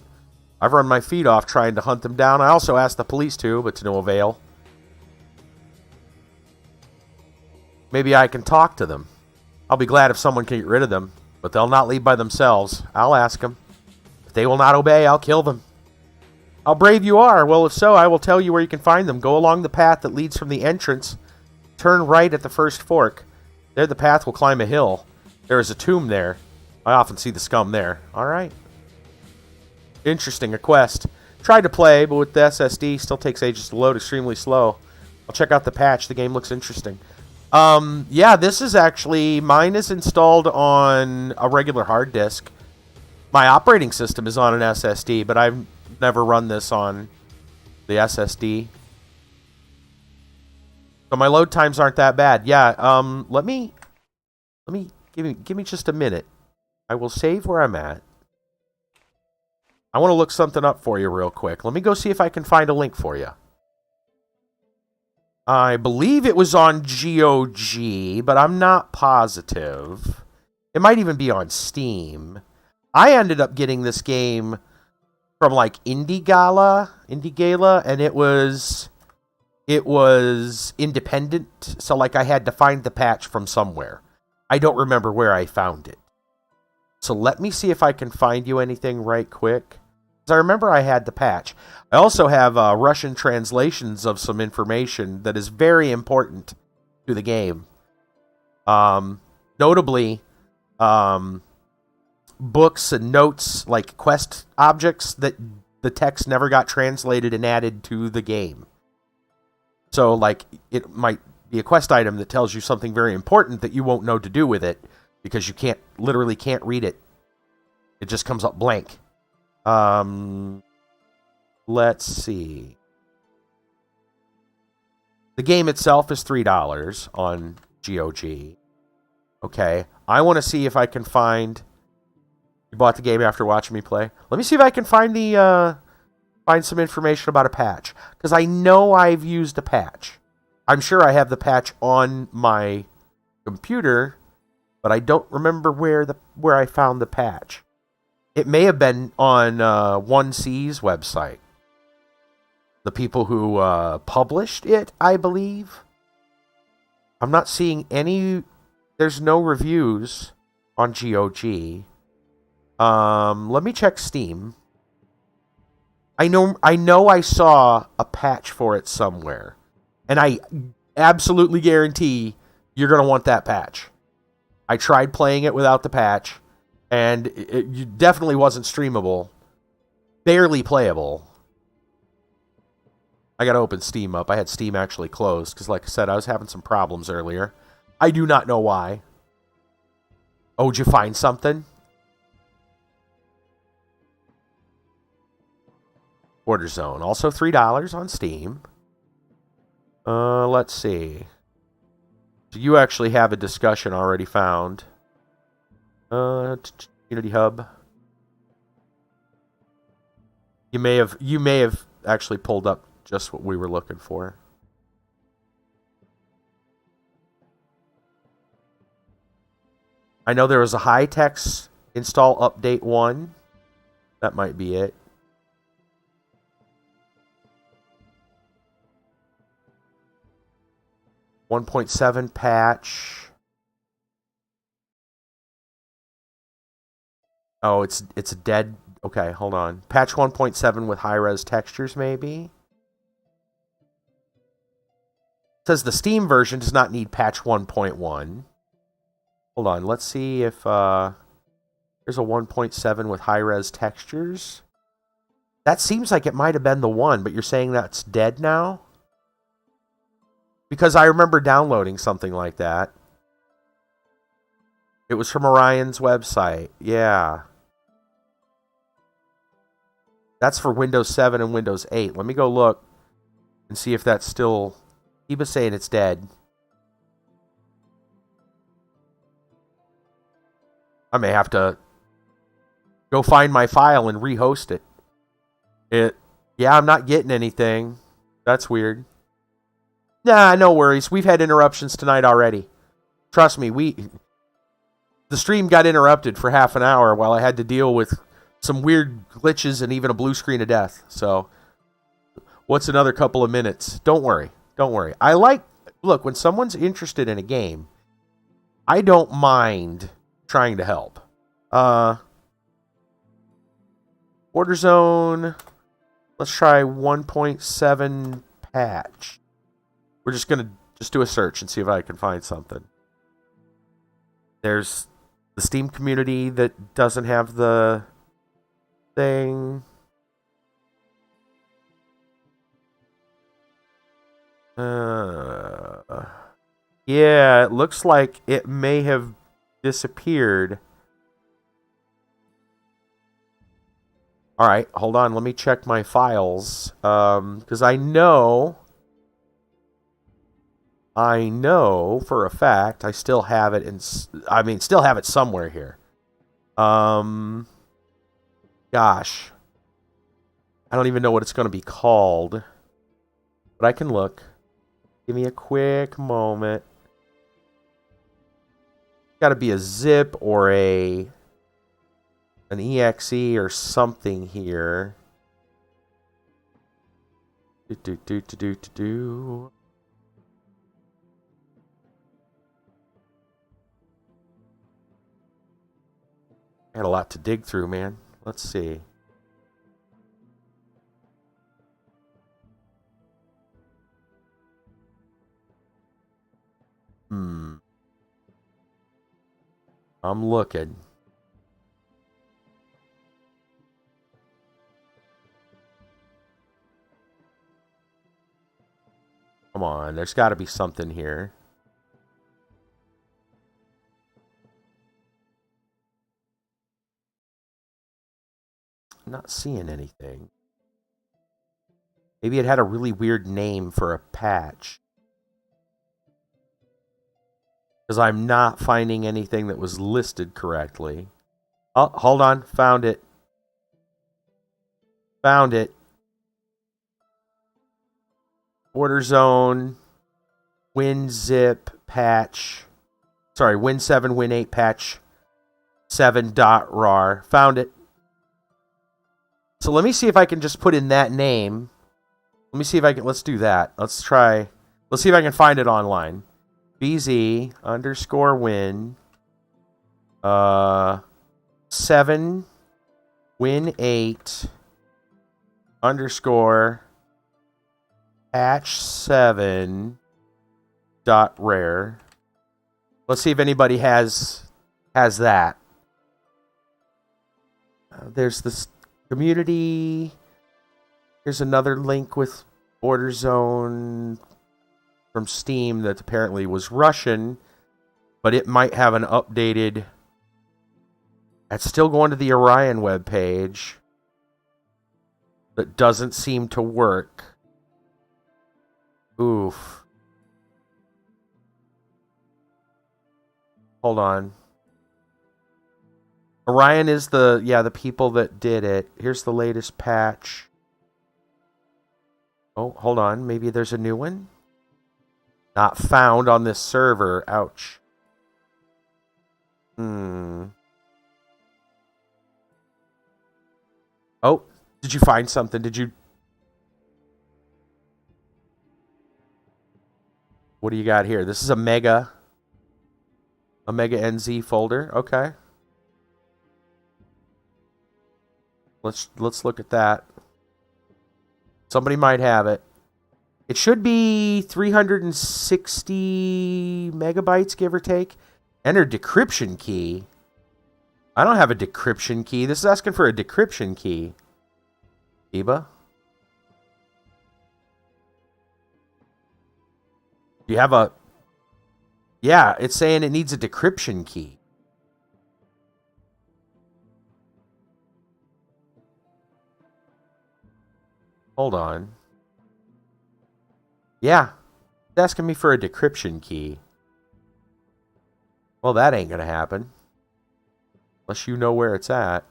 I've run my feet off trying to hunt them down. I also asked the police to, but to no avail. Maybe I can talk to them. I'll be glad if someone can get rid of them, but they'll not leave by themselves. I'll ask them. If they will not obey, I'll kill them. How brave you are. Well, if so, I will tell you where you can find them. Go along the path that leads from the entrance. Turn right at the first fork. There the path will climb a hill. There is a tomb there. I often see the scum there. All right. Interesting, a quest. Tried to play, but with the SSD, still takes ages to load, extremely slow. I'll check out the patch. The game looks interesting. Yeah, this is actually... Mine is installed on a regular hard disk. My operating system is on an SSD, but I've never run this on the SSD. So my load times aren't that bad. Yeah, give me just a minute. I will save where I'm at. I want to look something up for you real quick. Let me go see if I can find a link for you. I believe it was on GOG, but I'm not positive. It might even be on Steam. I ended up getting this game from like Indie Gala, and it was independent, so like I had to find the patch from somewhere. I don't remember where I found it. So let me see if I can find you anything right quick. Because I remember I had the patch. I also have Russian translations of some information that is very important to the game. Notably, books and notes, like quest objects that the text never got translated and added to the game. So, like, it might be a quest item that tells you something very important that you won't know to do with it because you literally can't read it. It just comes up blank. Let's see. The game itself is $3 on GOG. Okay. I want to see if I can find... You bought the game after watching me play? Let me see if I can find find some information about a patch. Because I know I've used a patch. I'm sure I have the patch on my computer, but I don't remember where I found the patch. It may have been on 1C's website. The people who published it, I believe. I'm not seeing any... There's no reviews on GOG. Let me check Steam. I know I saw a patch for it somewhere. And I absolutely guarantee you're going to want that patch. I tried playing it without the patch, and it definitely wasn't streamable. Barely playable. I got to open Steam up. I had Steam actually closed, because like I said, I was having some problems earlier. I do not know why. Oh, did you find something? BorderZone, also $3 on Steam. Let's see. So you actually have a discussion already found. Community Hub. You may have actually pulled up just what we were looking for. I know there was a High-Tex install update 1. That might be it. .7 patch. Oh, it's dead. Okay, hold on. Patch 1.7 with high-res textures, maybe? It says the Steam version does not need patch 1.1. Hold on, let's see if there's a 1.7 with high-res textures. That seems like it might have been the one, but you're saying that's dead now? Because I remember downloading something like that. It was from Orion's website. Yeah. That's for Windows 7 and Windows 8. Let me go look and see if that's still... He was saying it's dead. I may have to go find my file and rehost it. Yeah, I'm not getting anything. That's weird. Nah, no worries. We've had interruptions tonight already. Trust me, the stream got interrupted for half an hour while I had to deal with some weird glitches and even a blue screen of death. So, what's another couple of minutes? Don't worry. Don't worry. Look, when someone's interested in a game, I don't mind trying to help. BorderZone. Let's try 1.7 patch. We're just going to do a search and see if I can find something. There's the Steam community that doesn't have the thing. Yeah, it looks like it may have disappeared. All right, hold on. Let me check my files. Because I know for a fact I still have it still have it somewhere here. Gosh. I don't even know what it's going to be called. But I can look. Give me a quick moment. Got to be a zip or an exe or something here. I had a lot to dig through, man. Let's see. I'm looking. Come on, there's got to be something here. I'm not seeing anything. Maybe it had a really weird name for a patch. Because I'm not finding anything that was listed correctly. Oh, hold on. Found it. Found it. BorderZone, WinZip patch. Sorry, Win7, Win8 patch 7.rar. Found it. So let me see if I can just put in that name. Let me see if I can. Let's do that. Let's try. Let's see if I can find it online. BZ _ win 7 Win8 _ patch 7.rare. Let's see if anybody has that. There's this community. Here's another link with BorderZone from Steam that apparently was Russian, but it might have an updated... That's still going to the Orion webpage. that doesn't seem to work. Oof. Hold on. Orion is the people that did it. Here's the latest patch. Oh, hold on. Maybe there's a new one? Not found on this server. Ouch. Oh, did you find something? What do you got here? This is a Mega NZ folder. Okay. Let's look at that. Somebody might have it. It should be 360 megabytes, give or take. Enter decryption key. I don't have a decryption key. This is asking for a decryption key. Eba? Do you have a... Yeah, it's saying it needs a decryption key. Hold on. Yeah. It's asking me for a decryption key. Well, that ain't gonna happen. Unless you know where it's at.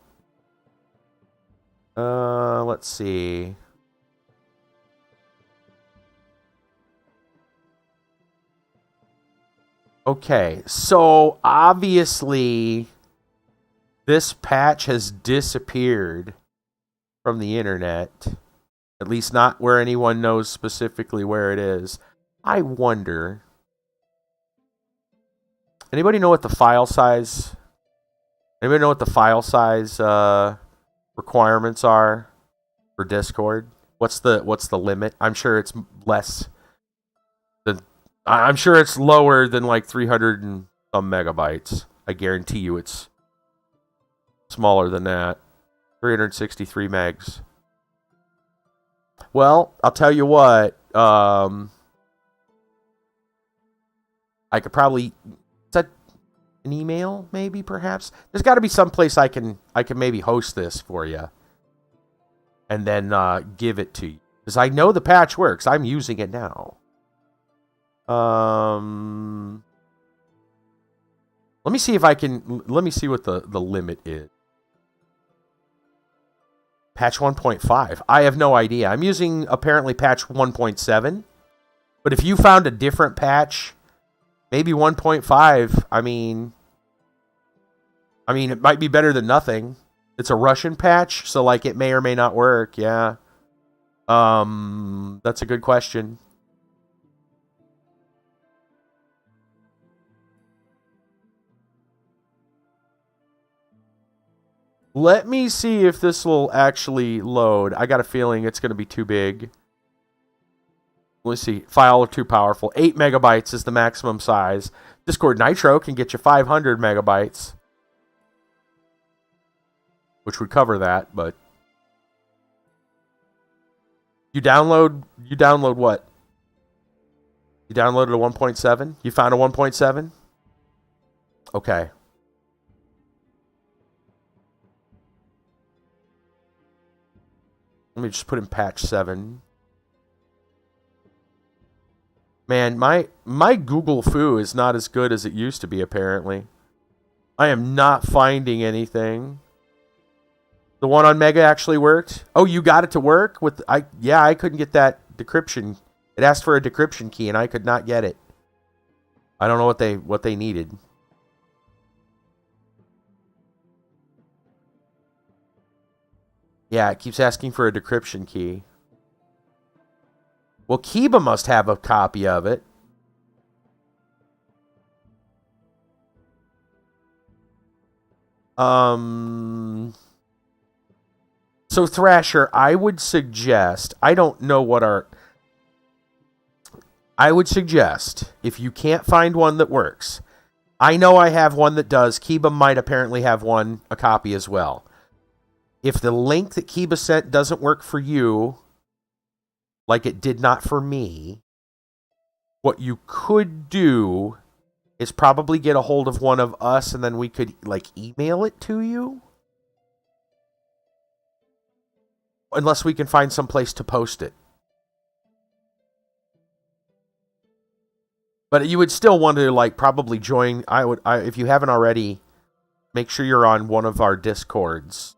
Let's see. Okay, so obviously this patch has disappeared from the internet. At least not where anyone knows specifically where it is. I wonder... Anybody know what the file size... Anybody know what the file size requirements are for Discord? What's the limit? I'm sure it's less than... I'm sure it's lower than like 300 and some megabytes. I guarantee you it's smaller than that. 363 megs. Well, I'll tell you what. I could probably set an email, maybe, perhaps. There's got to be some place I can maybe host this for you, and then give it to you, because I know the patch works. I'm using it now. Let me see if I can. Let me see what the limit is. Patch 1.5. I have no idea. I'm using, apparently, patch 1.7. But if you found a different patch, maybe 1.5, I mean, it might be better than nothing. It's a Russian patch, so, like, it may or may not work, yeah. That's a good question. Let me see if this will actually load. I got a feeling it's going to be too big. Let's see. File too powerful. 8 megabytes is the maximum size. Discord Nitro can get you 500 megabytes. Which would cover that, but... You download what? You downloaded a 1.7? You found a 1.7? Okay. Let me just put in patch 7. Man, my Google Foo is not as good as it used to be, apparently. I am not finding anything. The one on Mega actually worked? Oh, you got it to work? I couldn't get that decryption. It asked for a decryption key, and I could not get it. I don't know what they needed. Yeah, it keeps asking for a decryption key. Well, Kiba must have a copy of it. So Thrasher, I would suggest, I don't know what I would suggest, if you can't find one that works, I know I have one that does. Kiba might apparently have a copy as well. If the link that Kiba sent doesn't work for you, like it did not for me, what you could do is probably get a hold of one of us, and then we could, like, email it to you. unless we can find some place to post it. But you would still want to like probably join. If you haven't already, make sure you're on one of our Discords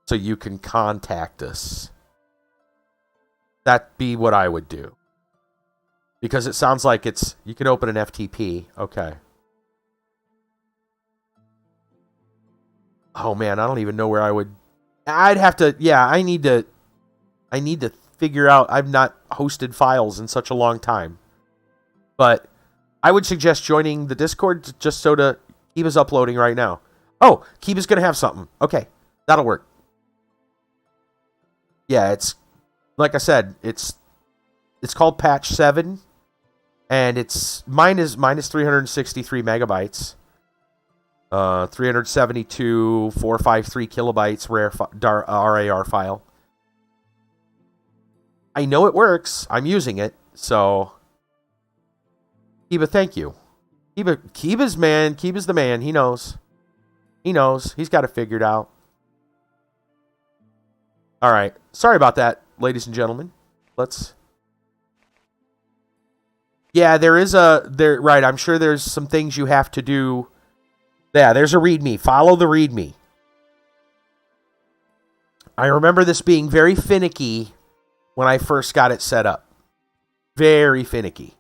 so you can contact us. That'd be what I would do. Because it sounds like you can open an FTP. Okay. Oh man, I don't even know where I would. I'd have to. Yeah, I need to figure out. I've not hosted files in such a long time, but I would suggest joining the Discord just so to Kiba's uploading right now. Oh, Kiba's gonna have something. Okay, that'll work. Yeah, it's like I said. It's called Patch 7, and mine is 363 megabytes. 372 453 kilobytes RAR file. I know it works. I'm using it, so Kiba, thank you. Kiba's the man. He knows. He's got it figured out. All right. Sorry about that, ladies and gentlemen. Yeah, right. I'm sure there's some things you have to do. Yeah, there's a README. Follow the README. I remember this being very finicky when I first got it set up. Very finicky.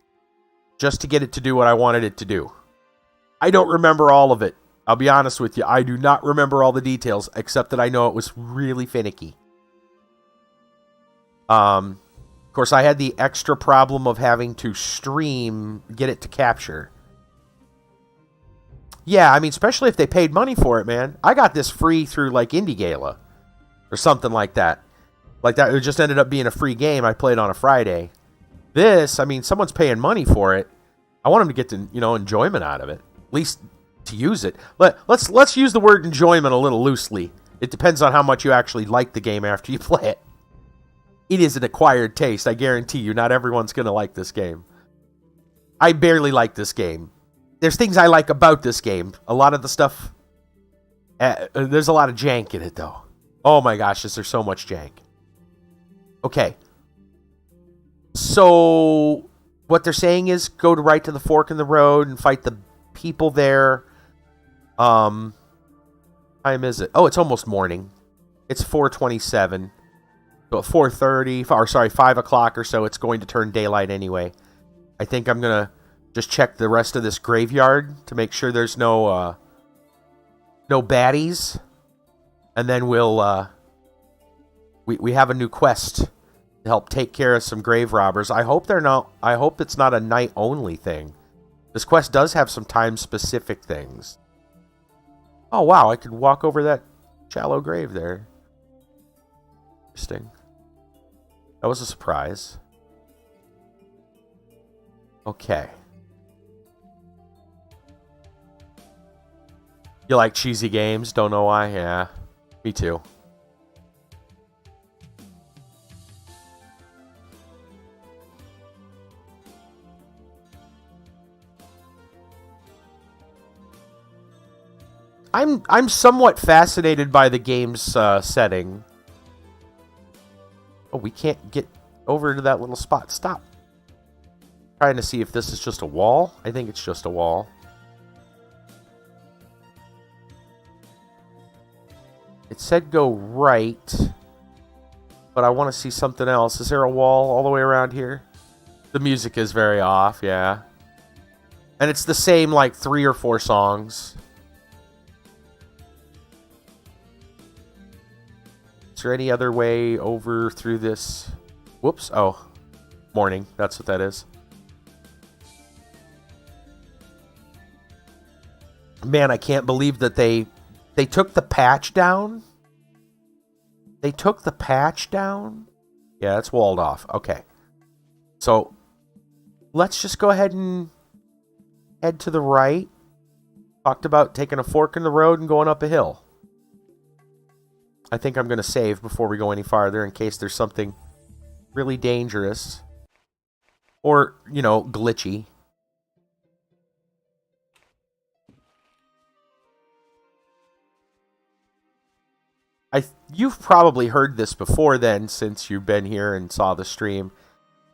Just to get it to do what I wanted it to do. I don't remember all of it. I'll be honest with you. I do not remember all the details, except that I know it was really finicky. Of course, I had the extra problem of having to get it to capture. Yeah, I mean, especially if they paid money for it, man. I got this free through, like, Indie Gala. Or something like that. Like that, it just ended up being a free game I played on a Friday. This, I mean, someone's paying money for it. I want them to get to, enjoyment out of it. At least to use it. Let's use the word enjoyment a little loosely. It depends on how much you actually like the game after you play it. It is an acquired taste, I guarantee you. Not everyone's going to like this game. I barely like this game. There's things I like about this game. A lot of the stuff... there's a lot of jank in it, though. Oh my gosh, is there so much jank. Okay. So, what they're saying is go right to the fork in the road and fight the people there. Time is it? Oh, it's almost morning. It's 4:27. So at 4:30, or sorry, 5 o'clock or so, it's going to turn daylight anyway. I think I'm going to just check the rest of this graveyard to make sure there's no baddies. And then we'll, we have a new quest to help take care of some grave robbers. I hope it's not a night only thing. This quest does have some time specific things. Oh wow, I could walk over that shallow grave there. Interesting. That was a surprise. Okay. You like cheesy games? Don't know why? Yeah. Me too. I'm somewhat fascinated by the game's setting. Oh, we can't get over to that little spot. Stop. Trying to see if this is just a wall. I think it's just a wall. It said go right, but I want to see something else. Is there a wall all the way around here? The music is very off, yeah. And it's the same, like, 3 or 4 songs. Is there any other way over through this? Whoops. Oh, morning. That's what that is. Man, I can't believe that they took the patch down. They took the patch down? Yeah, it's walled off. Okay. So, let's just go ahead and head to the right. Talked about taking a fork in the road and going up a hill. I think I'm going to save before we go any farther in case there's something really dangerous. Or, glitchy. you've probably heard this before then, since you've been here and saw the stream.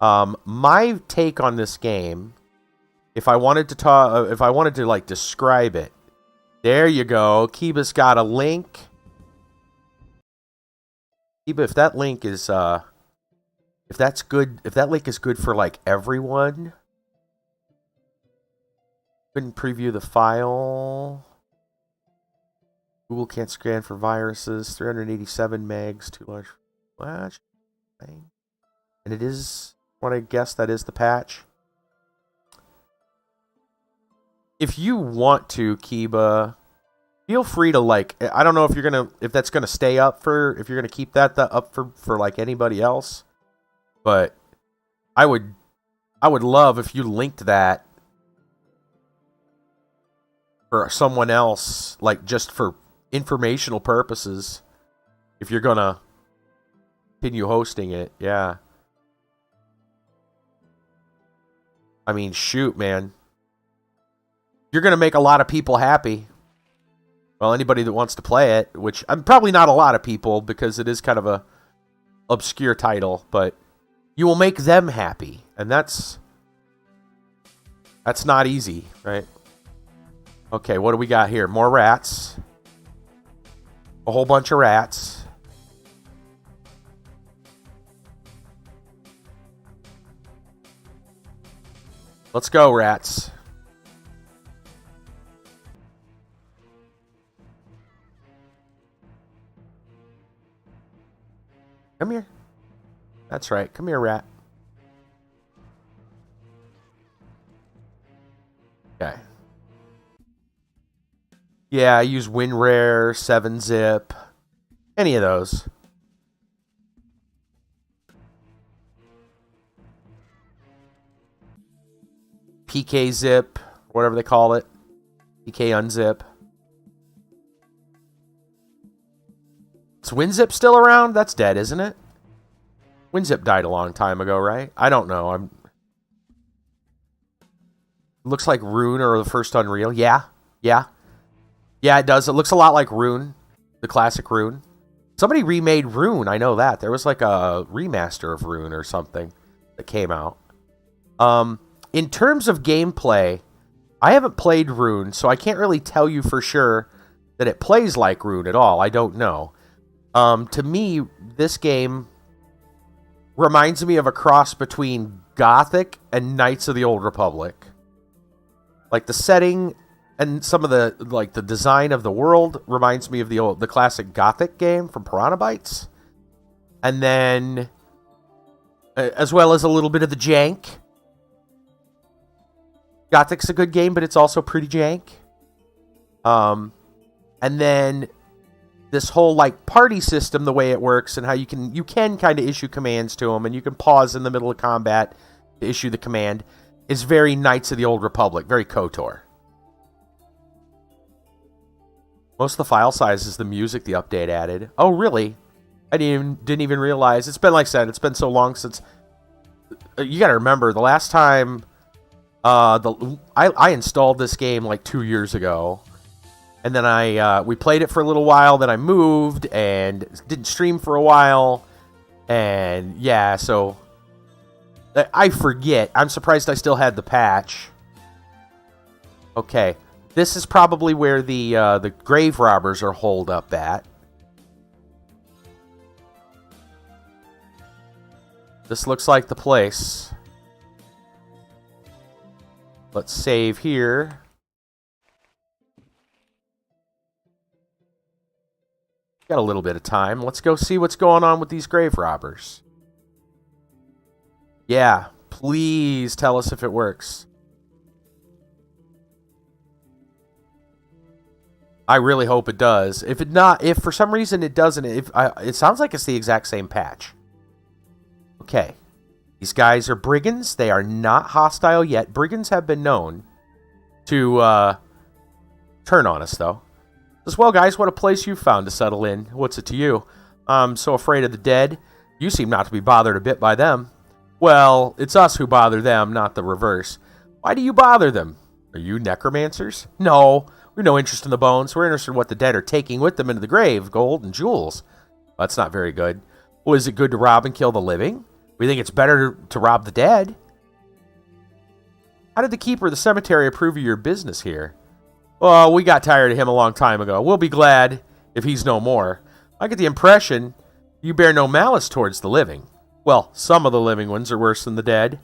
My take on this game, if I wanted to like describe it, there you go. Kiba's got a link. Kiba, if that link is if that link is good for like everyone. Couldn't preview the file. Google can't scan for viruses. 387 megs, too large flash. And it is, what I guess that is the patch. If you want to, Kiba, feel free to like. I don't know if that's gonna stay up for, if you're gonna keep that up for like anybody else, but I would love if you linked that for someone else, like just for informational purposes, if you're gonna continue hosting it. Yeah. I mean, shoot, man. You're gonna make a lot of people happy. Well, anybody that wants to play it, which I'm probably not a lot of people because it is kind of a obscure title, but you will make them happy, and that's not easy, right? Okay, what do we got here? More rats. A whole bunch of rats. Let's go, rats. Come here. That's right. Come here, rat. Okay. Yeah, I use WinRare, 7-Zip, any of those. PK-Zip, whatever they call it. PK-Unzip. Is WinZip still around? That's dead, isn't it? WinZip died a long time ago, right? I don't know. Looks like Rune or the first Unreal. Yeah. Yeah, it does. It looks a lot like Rune, the classic Rune. Somebody remade Rune, I know that. There was like a remaster of Rune or something that came out. In terms of gameplay, I haven't played Rune, so I can't really tell you for sure that it plays like Rune at all. I don't know. To me, this game reminds me of a cross between Gothic and Knights of the Old Republic. Like the setting and some of the design of the world reminds me of the classic Gothic game from Piranha Bytes. And then as well as a little bit of the jank. Gothic's a good game, but it's also pretty jank. And then this whole like party system, the way it works and how you can kind of issue commands to them, and you can pause in the middle of combat to issue the command, is very Knights of the Old Republic, very KOTOR. Most of the file size is the music the update added. Oh, really? I didn't even realize. It's been, like I said, it's been so long since. You got to remember, the last time I installed this game like 2 years ago, and then we played it for a little while. Then I moved and didn't stream for a while, and yeah, so I forget. I'm surprised I still had the patch. Okay. This is probably where the grave robbers are holed up at. This looks like the place. Let's save here. Got a little bit of time. Let's go see what's going on with these grave robbers. Yeah, please tell us if it works. I really hope it does. If for some reason it doesn't, it sounds like it's the exact same patch. Okay. These guys are brigands. They are not hostile yet. Brigands have been known to turn on us, though. As well, guys, what a place you found to settle in. What's it to you? I'm so afraid of the dead. You seem not to be bothered a bit by them. Well, it's us who bother them, not the reverse. Why do you bother them? Are you necromancers? No. We've no interest in the bones. We're interested in what the dead are taking with them into the grave, gold and jewels. Well, that's not very good. Well, is it good to rob and kill the living? We think it's better to rob the dead. How did the keeper of the cemetery approve of your business here? Well, we got tired of him a long time ago. We'll be glad if he's no more. I get the impression you bear no malice towards the living. Well, some of the living ones are worse than the dead.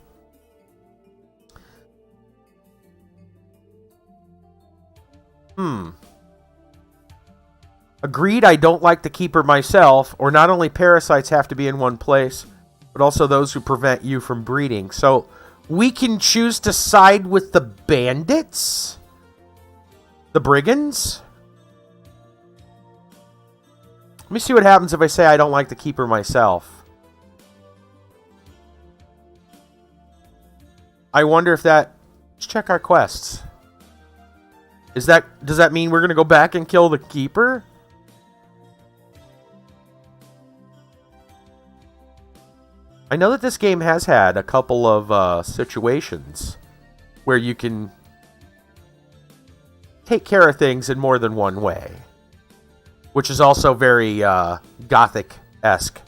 Agreed, I don't like the keeper myself, or not only parasites have to be in one place, but also those who prevent you from breeding. So, we can choose to side with the bandits? The brigands? Let me see what happens if I say I don't like the keeper myself. I wonder if that... Let's check our quests. Does that mean we're going to go back and kill the keeper? I know that this game has had a couple of situations where you can take care of things in more than one way, which is also very Gothic-esque.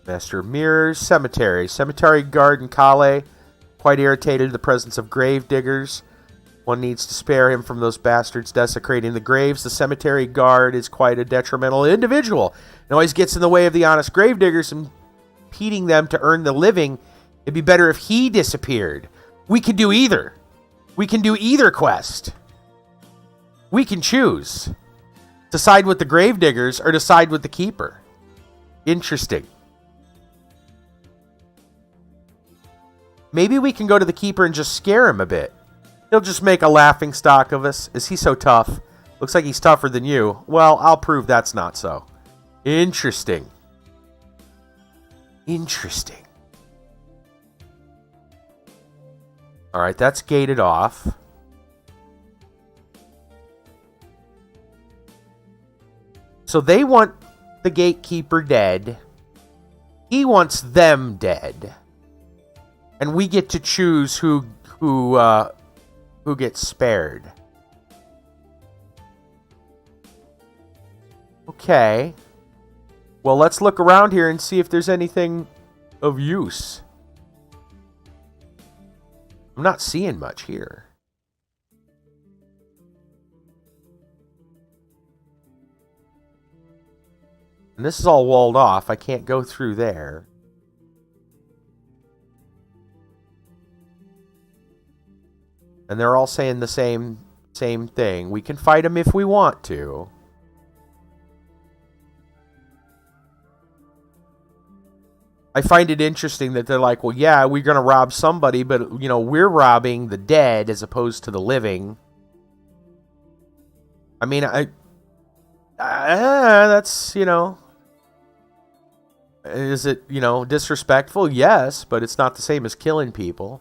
Master of Mirrors, Cemetery. Cemetery guard in Calais, quite irritated at the presence of grave diggers. One needs to spare him from those bastards desecrating the graves. The cemetery guard is quite a detrimental individual and always gets in the way of the honest grave diggers and impeding them to earn the living. It'd be better if he disappeared. We can do either. We can do either quest. We can choose to side with the grave diggers or to side with the keeper. Interesting. Maybe we can go to the keeper and just scare him a bit. He'll just make a laughing stock of us. Is he so tough? Looks like he's tougher than you. Well, I'll prove that's not so. Interesting. Interesting. Alright, that's gated off. So they want the gatekeeper dead. He wants them dead. And we get to choose who gets spared. Okay. Well, let's look around here and see if there's anything of use. I'm not seeing much here. And this is all walled off. I can't go through there. And they're all saying the same thing. We can fight them if we want to. I find it interesting that they're like, well, yeah, we're going to rob somebody, but, you know, we're robbing the dead as opposed to the living. I mean, that's, you know, is it, you know, disrespectful? Yes, but it's not the same as killing people.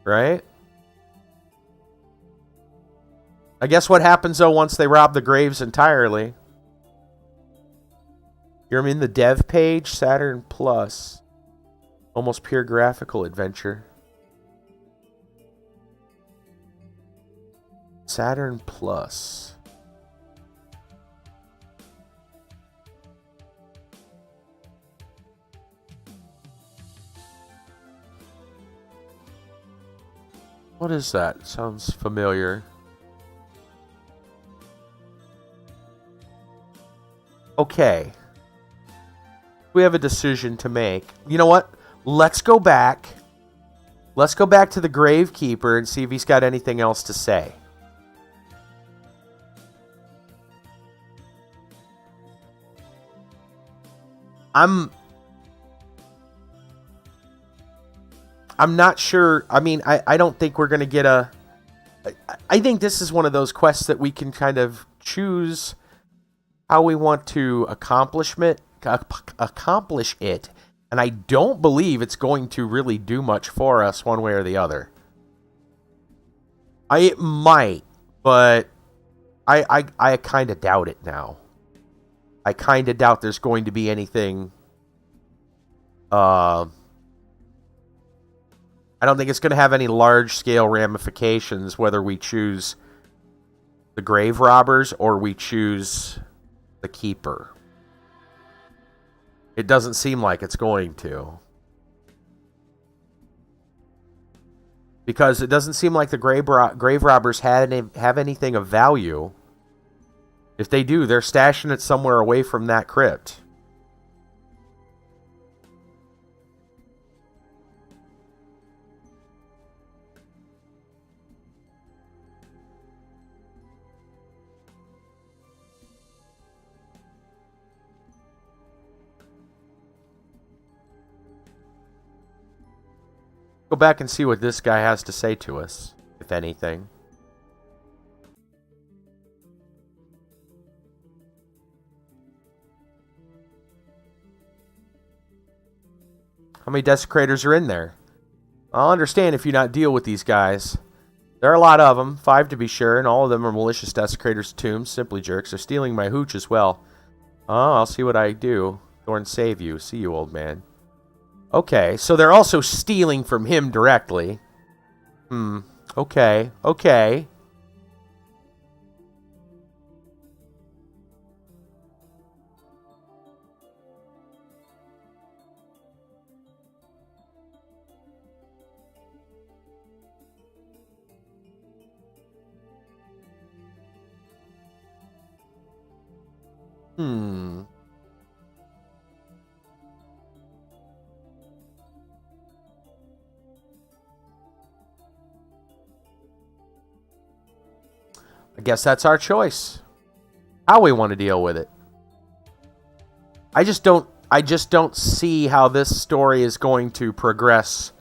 Right? I guess what happens, though, once they rob the graves entirely? You're in the dev page, Saturn Plus. Almost pure graphical adventure. Saturn Plus. What is that? Sounds familiar. Okay. We have a decision to make. You know what? Let's go back. Let's go back to the Gravekeeper and see if he's got anything else to say. I'm not sure. I mean, I don't think we're going to get a... I think this is one of those quests that we can kind of choose how we want to accomplish it. And I don't believe it's going to really do much for us one way or the other. It might, but I kind of doubt it now. I kind of doubt there's going to be anything. I don't think it's going to have any large-scale ramifications whether we choose the grave robbers or we choose the keeper. It doesn't seem like it's going to. Because it doesn't seem like the grave robbers have anything of value. If they do, they're stashing it somewhere away from that crypt. Go back and see what this guy has to say to us, if anything. How many desecrators are in there? I'll understand if you not deal with these guys. There are a lot of them, 5 to be sure, and all of them are malicious desecrators, tombs, simply jerks. They're stealing my hooch as well. Oh, I'll see what I do. Thorn save you. See you, old man. Okay, so they're also stealing from him directly. Okay, okay. I guess that's our choice. How we want to deal with it. I just don't see how this story is going to progress.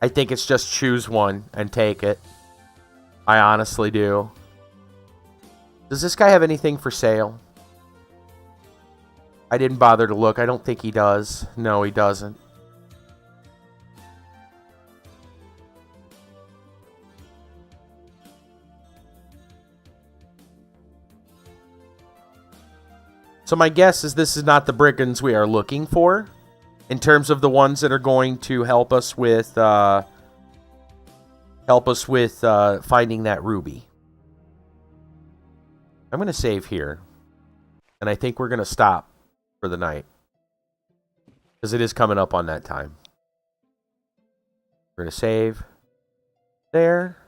I think it's just choose one and take it. I honestly do. Does this guy have anything for sale? I didn't bother to look. I don't think he does. No, he doesn't. So my guess is this is not the brigands we are looking for, in terms of the ones that are going to help us with finding that ruby. I'm going to save here, and I think we're going to stop for the night, because it is coming up on that time. We're going to save there.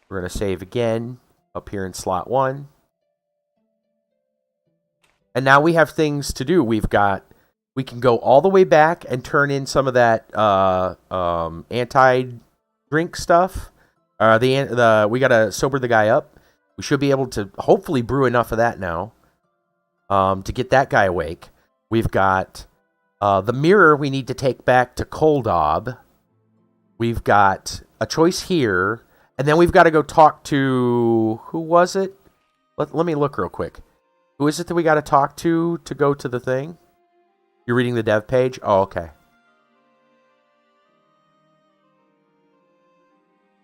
We're going to save again up here in slot 1. And now we have things to do. We can go all the way back and turn in some of that anti-drink stuff. We gotta sober the guy up. We should be able to hopefully brew enough of that now to get that guy awake. We've got the mirror we need to take back to Koldob. We've got a choice here, and then we've got to go talk to, who was it? Let me look real quick. Who is it that we got to talk to go to the thing? You're reading the dev page? Oh, okay.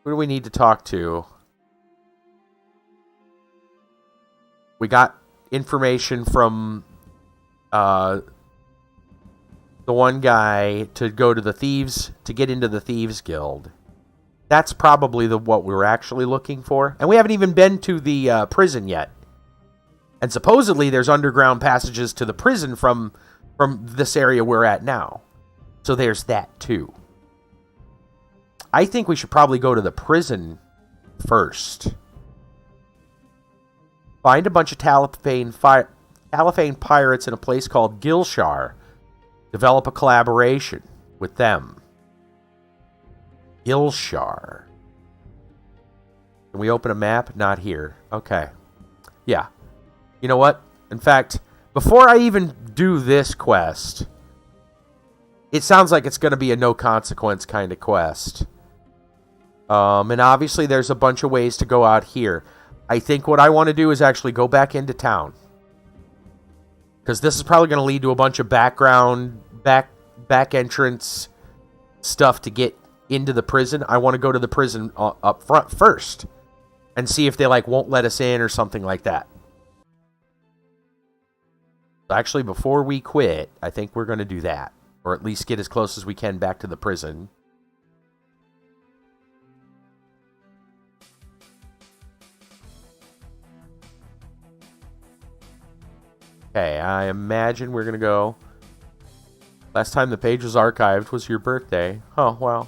Who do we need to talk to? We got information from the one guy to go to the thieves, to get into the Thieves Guild. That's probably what we're actually looking for. And we haven't even been to the prison yet. And supposedly there's underground passages to the prison from this area we're at now. So there's that too. I think we should probably go to the prison first. Find a bunch of Talifane pirates in a place called Gilshar. Develop a collaboration with them. Gilshar. Can we open a map? Not here. Okay. Yeah. You know what? In fact, before I even do this quest, it sounds like it's going to be a no consequence kind of quest. And obviously there's a bunch of ways to go out here. I think what I want to do is actually go back into town. Because this is probably going to lead to a bunch of back entrance stuff to get into the prison. I want to go to the prison up front first. And see if they won't let us in or something like that. Actually, before we quit, I think we're going to do that. Or at least get as close as we can back to the prison. Okay, I imagine we're going to go... Last time the page was archived was your birthday. Oh, wow.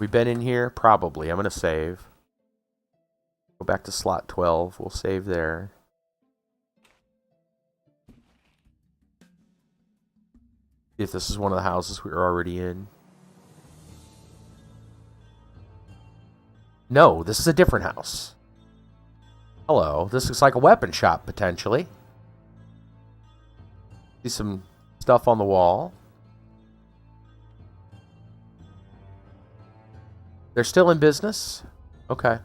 We been in here? Probably. I'm going to save. Go back to slot 12. We'll save there. If this is one of the houses we were already in. No, this is a different house. Hello. This looks like a weapon shop, potentially. See some stuff on the wall. They're still in business? Okay.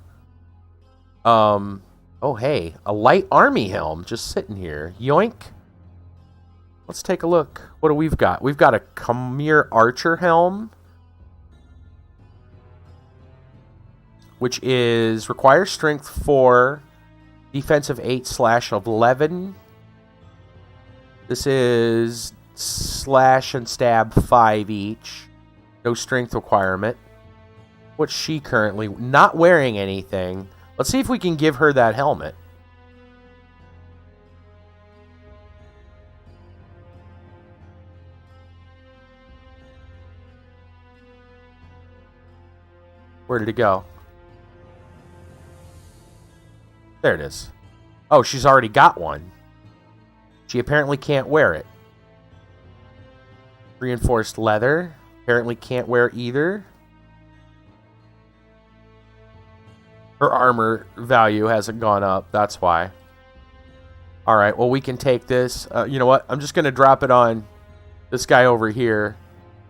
Oh, hey. A light army helm just sitting here. Yoink. Let's take a look. What do we've got? We've got a Khmer Archer helm, which is requires strength 4, defensive 8/11. This is slash and stab 5 each. No strength requirement. What's she currently not wearing anything? Let's see if we can give her that helmet. Where did it go? There it is. Oh, she's already got one. She apparently can't wear it. Reinforced leather. Apparently can't wear either. Her armor value hasn't gone up. That's why. Alright, well, we can take this. You know what? I'm just going to drop it on this guy over here.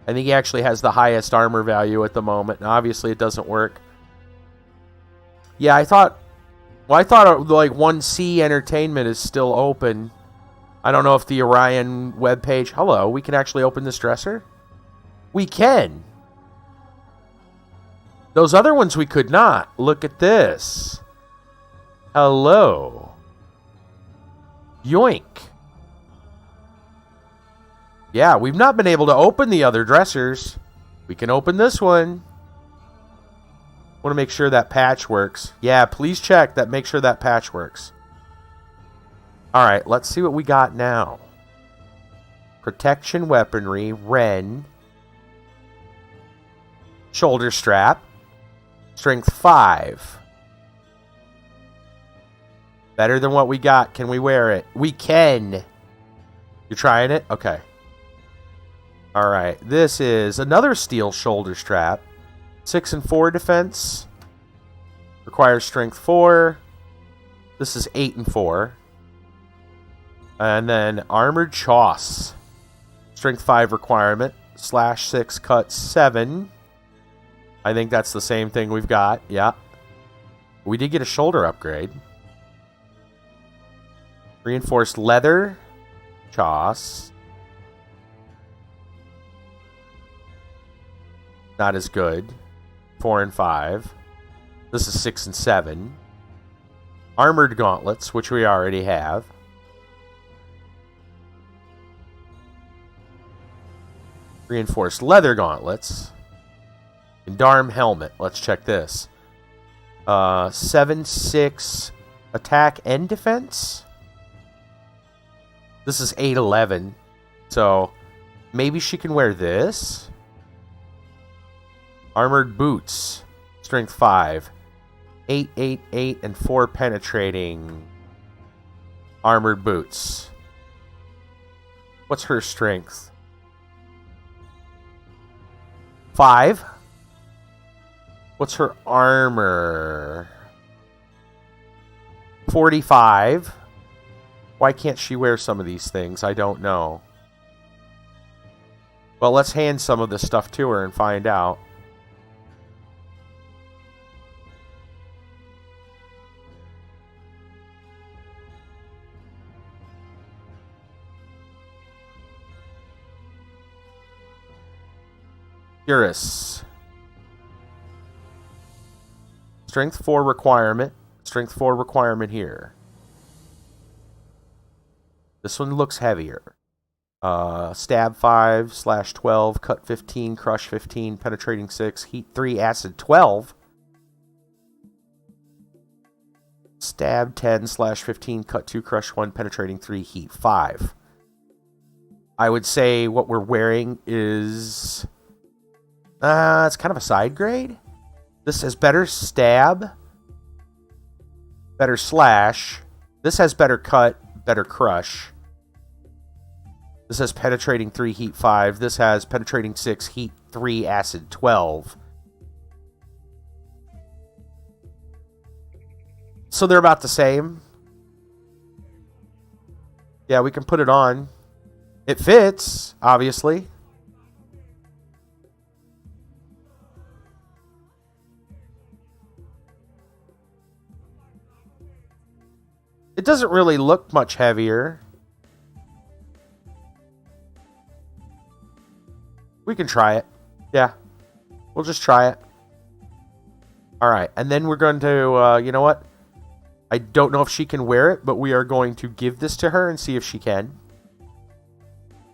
I think he actually has the highest armor value at the moment. And obviously, it doesn't work. Yeah, I thought... Well, I thought like 1C Entertainment is still open. I don't know if the Orion webpage... Hello, we can actually open this dresser? We can! Those other ones we could not. Look at this. Hello. Yoink. Yeah, we've not been able to open the other dressers. We can open this one. Want to make sure that patch works. Yeah, please check that. Make sure that patch works. All right, let's see what we got now. Protection weaponry, Ren. Shoulder strap. Strength 5. Better than what we got. Can we wear it? We can. You trying it? Okay. All right. This is another steel shoulder strap. 6 and 4 defense. Requires strength 4. This is 8 and 4. And then armored choss. Strength 5 requirement. Slash 6 cut 7. I think that's the same thing we've got. Yeah. We did get a shoulder upgrade. Reinforced leather. Choss. Not as good. 4 and 5. This is 6 and 7. Armored gauntlets, which we already have. Reinforced leather gauntlets. Gendarme helmet. Let's check this. 7/6 attack and defense. This is 8/11. So maybe she can wear this. Armored boots. Strength 5. 8, 8, 8, and 4 penetrating. Armored boots. What's her strength? 5. What's her armor? 45. Why can't she wear some of these things? I don't know. Well, let's hand some of this stuff to her and find out. Curious. Strength 4 requirement. Strength 4 requirement here. This one looks heavier. Stab 5/12, cut 15, crush 15, penetrating 6, heat 3, acid 12. Stab 10/15, cut 2, crush 1, penetrating 3, heat 5. I would say what we're wearing is... it's kind of a side grade. This has better stab, better slash. This has better cut, better crush. This has penetrating 3, heat 5. This has penetrating 6, heat 3, acid 12. So they're about the same. Yeah, we can put it on. It fits, obviously. It doesn't really look much heavier. We can try it. Yeah. We'll just try it. Alright, and then we're going to, you know what? I don't know if she can wear it, but we are going to give this to her and see if she can.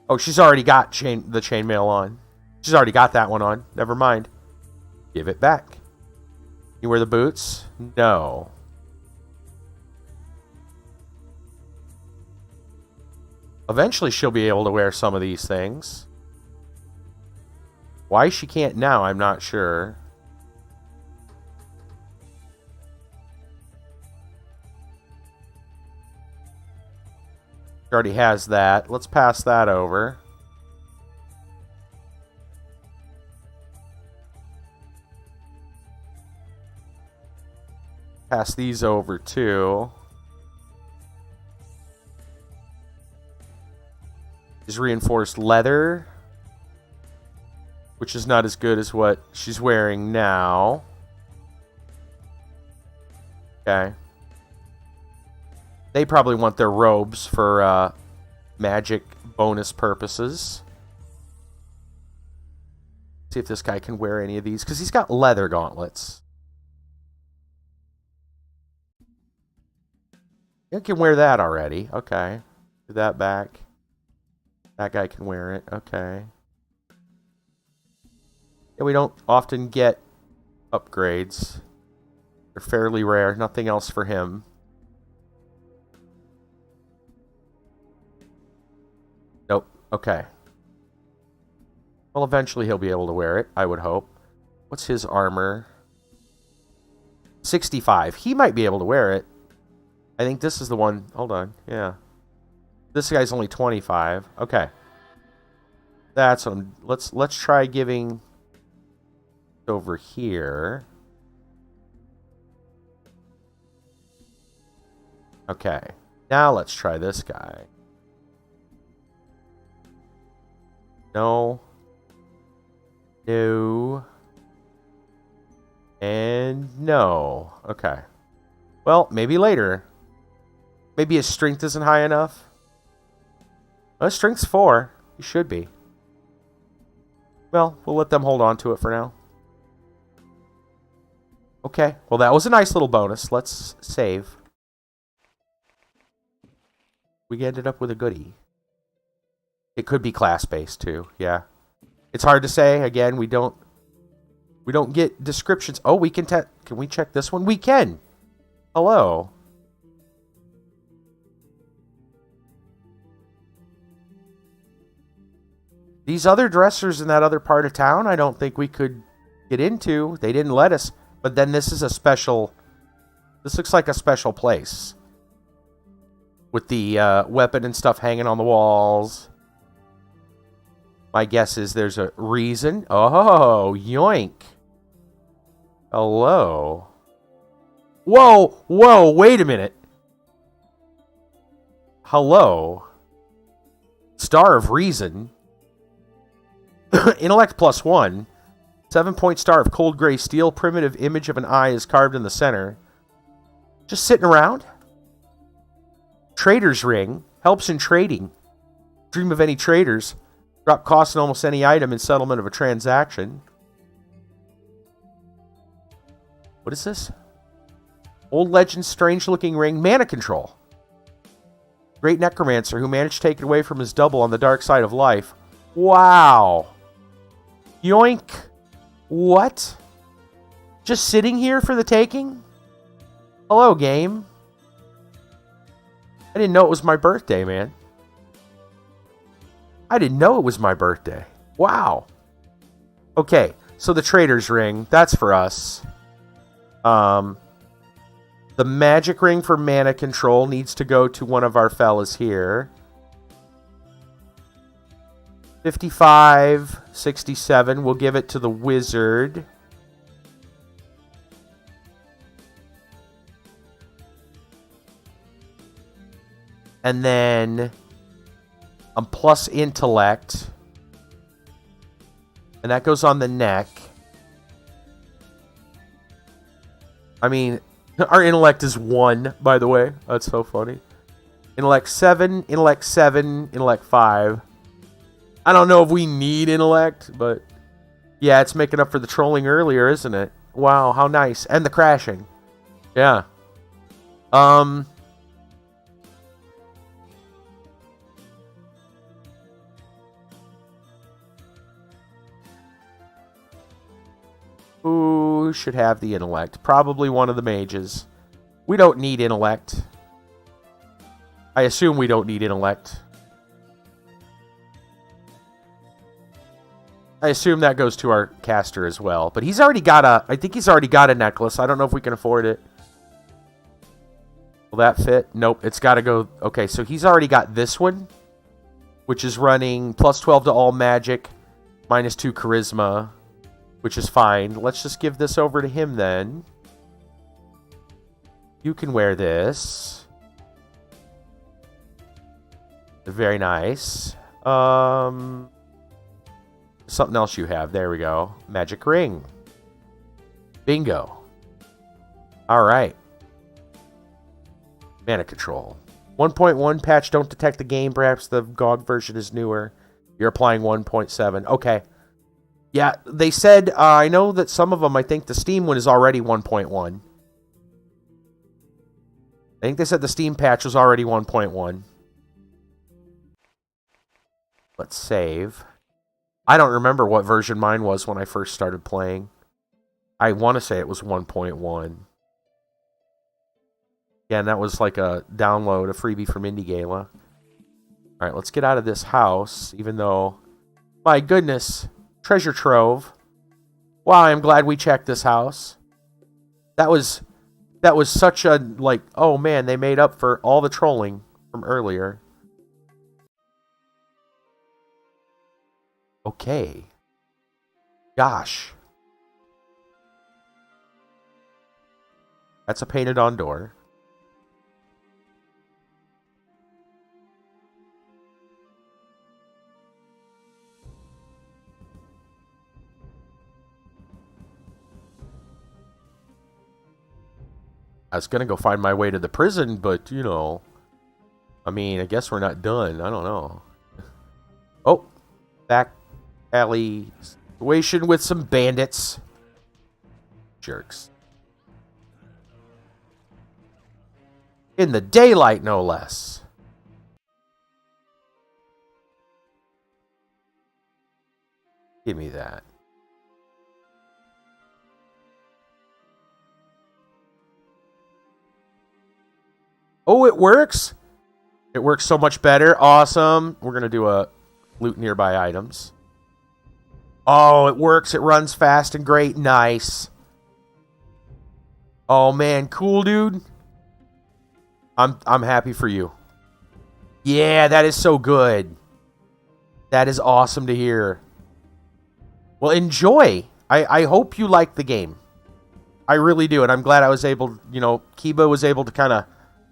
Oh, she's already got the chainmail on. She's already got that one on. Never mind. Give it back. You wear the boots? No. Eventually she'll be able to wear some of these things. Why she can't now, I'm not sure. She already has that. Let's pass that over. Pass these over too. Is reinforced leather, which is not as good as what she's wearing now. Okay. They probably want their robes for magic bonus purposes. See if this guy can wear any of these, because he's got leather gauntlets. You can wear that already. Okay. Give that back. That guy can wear it. Okay. Yeah, we don't often get upgrades. They're fairly rare. Nothing else for him. Nope. Okay. Well, eventually he'll be able to wear it, I would hope. What's his armor? 65. He might be able to wear it. I think this is the one. Hold on. Yeah. This guy's only 25. Okay. That's on. Let's try giving over here. Okay. Now let's try this guy. No. No. And no. Okay. Well, maybe later. Maybe his strength isn't high enough. Well, his strength's 4. He should be. Well, we'll let them hold on to it for now. Okay. Well, that was a nice little bonus. Let's save. We ended up with a goodie. It could be class-based, too. Yeah. It's hard to say. Again, we don't get descriptions. Oh, we can we check this one? We can. Hello. These other dressers in that other part of town, I don't think we could get into. They didn't let us. But then this is a special... This looks like a special place. With the weapon and stuff hanging on the walls. My guess is there's a reason. Oh, yoink. Hello. Whoa, whoa, wait a minute. Hello. Star of Reason. Intellect +1. 7-point star of cold gray steel. Primitive image of an eye is carved in the center. Just sitting around. Trader's ring. Helps in trading. Dream of any traders. Drop cost in almost any item in settlement of a transaction. What is this? Old legend, strange-looking ring, mana control. Great necromancer who managed to take it away from his double on the dark side of life. Wow. Yoink. What? Just sitting here for the taking? Hello, game. I didn't know it was my birthday, man. I didn't know it was my birthday. Wow. Okay, so the trader's ring, that's for us. The magic ring for mana control needs to go to one of our fellas here. 55, 67. We'll give it to the wizard. And then plus intellect. And that goes on the neck. I mean, our intellect is 1, by the way. That's so funny. Intellect 7, intellect 7, intellect 5. I don't know if we need intellect, but yeah, it's making up for the trolling earlier, isn't it? Wow, how nice. And the crashing. Yeah. Who should have the intellect? Probably one of the mages. We don't need intellect. I assume we don't need intellect. I assume that goes to our caster as well. But he's already got a... I think he's already got a necklace. I don't know if we can afford it. Will that fit? Nope. It's got to go... Okay, so he's already got this one. Which is running plus 12 to all magic. Minus 2 charisma. Which is fine. Let's just give this over to him then. You can wear this. Very nice. Something else you have. There we go. Magic ring. Bingo. Alright. Mana control. 1.1 patch don't detect the game. Perhaps the GOG version is newer. You're applying 1.7. Okay. Yeah, they said, I know that some of them, I think the Steam one is already 1.1. I think they said the Steam patch was already 1.1. Let's save. I don't remember what version mine was when I first started playing. I want to say it was 1.1. Yeah, and that was like a download, a freebie from Indie Gala. Alright, let's get out of this house, even though... My goodness... Treasure trove. Wow, I'm glad we checked this house. That was such a, like, oh man, they made up for all the trolling from earlier. Okay. Gosh. That's a painted on door. I was going to go find my way to the prison, but, you know, I mean, I guess we're not done. I don't know. Oh, back alley situation with some bandits. Jerks. In the daylight, no less. Give me that. Oh, it works? It works so much better. Awesome. We're going to do a loot nearby items. Oh, it works. It runs fast and great. Nice. Oh, man. Cool, dude. I'm happy for you. Yeah, that is so good. That is awesome to hear. Well, enjoy. I hope you like the game. I really do. And I'm glad I was able, you know, Kiba was able to kind of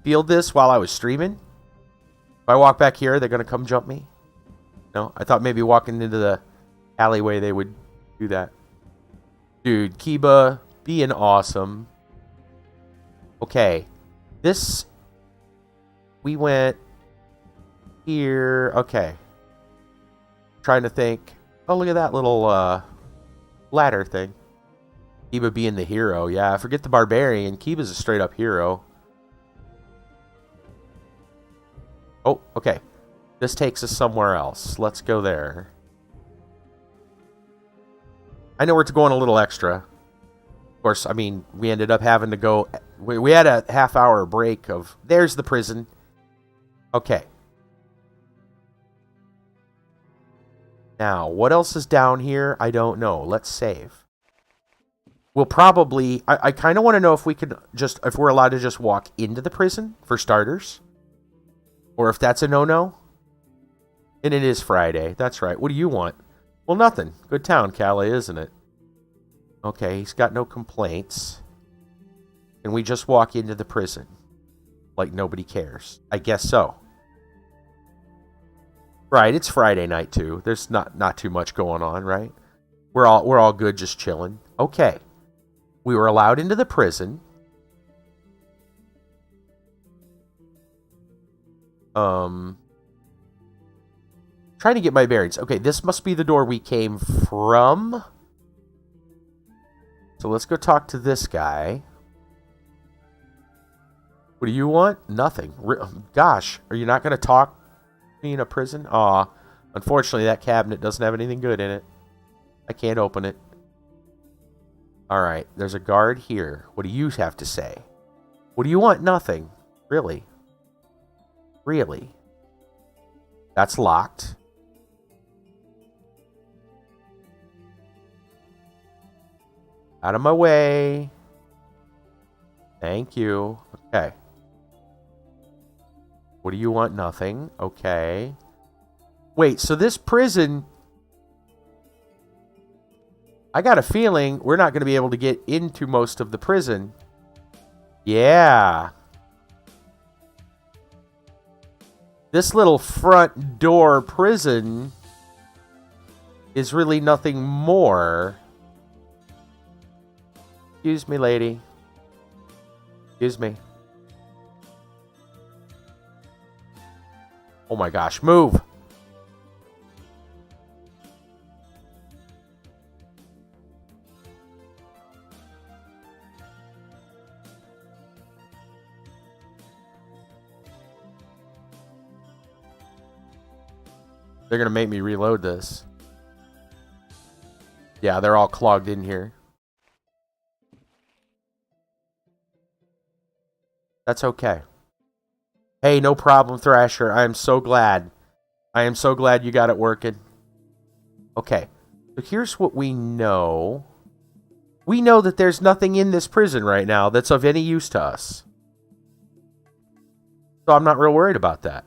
field this while I was streaming. If I walk back here, they're going to come jump me. No, I thought maybe walking into the alleyway they would do that. Dude, Kiba being awesome. Okay. This... We went here. Okay. trying to think. Oh, look at that little ladder thing. Kiba being the hero. Yeah, forget the barbarian. Kiba's a straight up hero. Oh, okay. This takes us somewhere else. Let's go there. I know we're going a little extra. Of course, I mean, we ended up having to go... We had a half-hour break of... There's the prison. Okay. Now, what else is down here? I don't know. Let's save. We'll probably... I kind of want to know if we could just... If we're allowed to just walk into the prison, for starters. Or if that's a no-no. And it is Friday. That's right. What do you want? Well, nothing. Good town, Calais, isn't it? Okay, he's got no complaints. Can we just walk into the prison? Like nobody cares. I guess so. Right, it's Friday night, too. There's not too much going on, right? We're all good, just chilling. Okay. We were allowed into the prison. Trying to get my bearings. Okay, this must be the door we came from. So let's go talk to this guy. What do you want? Nothing. Gosh, are you not going to talk to me in a prison? Aw, unfortunately that cabinet doesn't have anything good in it. I can't open it. Alright, there's a guard here. What do you have to say? What do you want? Nothing. Really? Really? That's locked. Out of my way. Thank you. Okay. What do you want? Nothing. Okay. Wait, so this prison... I got a feeling we're not going to be able to get into most of the prison. Yeah. This little front door prison is really nothing more. Excuse me, lady. Excuse me. Oh my gosh, move! They're gonna make me reload this. Yeah, they're all clogged in here. That's okay. Hey, no problem, Thrasher. I am so glad. I am so glad you got it working. Okay. So here's what we know. We know that there's nothing in this prison right now that's of any use to us. So I'm not real worried about that.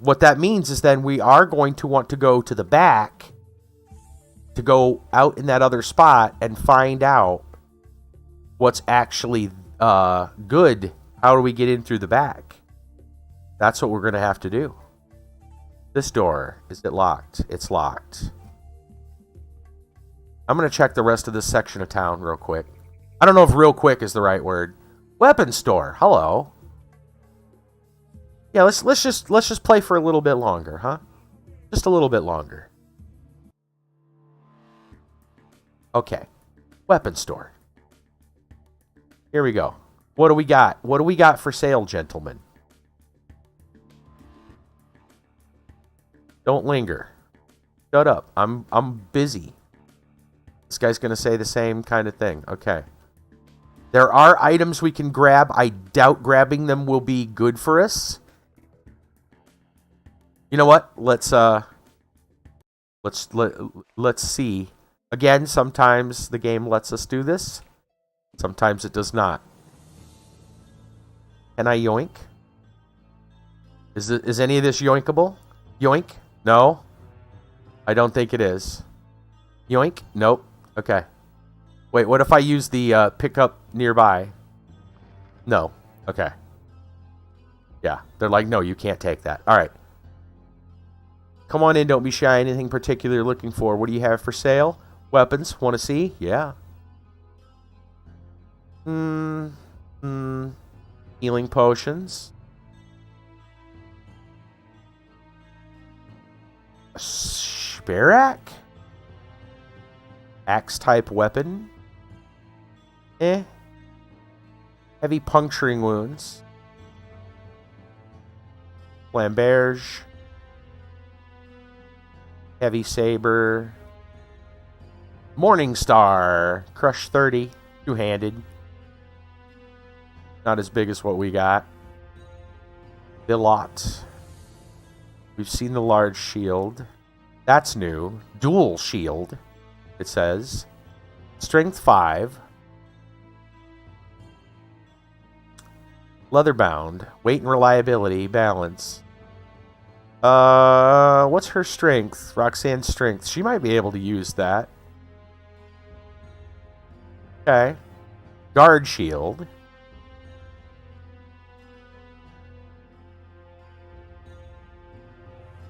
What that means is then we are going to want to go to the back to go out in that other spot and find out what's actually good. How do we get in through the back? That's what we're going to have to do. This door, is it locked? It's locked. I'm going to check the rest of this section of town real quick. I don't know if real quick is the right word. Weapon store. Hello. Yeah, let's just play for a little bit longer, huh? Just a little bit longer. Okay. Weapon store. Here we go. What do we got? What do we got for sale, gentlemen? Don't linger. Shut up. I'm busy. This guy's going to say the same kind of thing. Okay. There are items we can grab. I doubt grabbing them will be good for us. You know what? Let's see. Again, sometimes the game lets us do this. Sometimes it does not. Can I yoink? Is any of this yoinkable? Yoink? No? I don't think it is. Yoink? Nope. Okay. Wait, what if I use the pickup nearby? No. Okay. Yeah, they're like, no, you can't take that. All right. Come on in, don't be shy. Anything particular you're looking for? What do you have for sale? Weapons. Want to see? Yeah. Healing potions. Spearak? Axe-type weapon? Heavy puncturing wounds. Flamberge. Heavy saber. Morningstar. Crush 30. Two-handed. Not as big as what we got. Billot. We've seen the large shield. That's new. Dual shield, it says. Strength 5. Leatherbound. Weight and reliability. Balance. What's her strength? Roxanne's strength. She might be able to use that. Okay. Guard shield.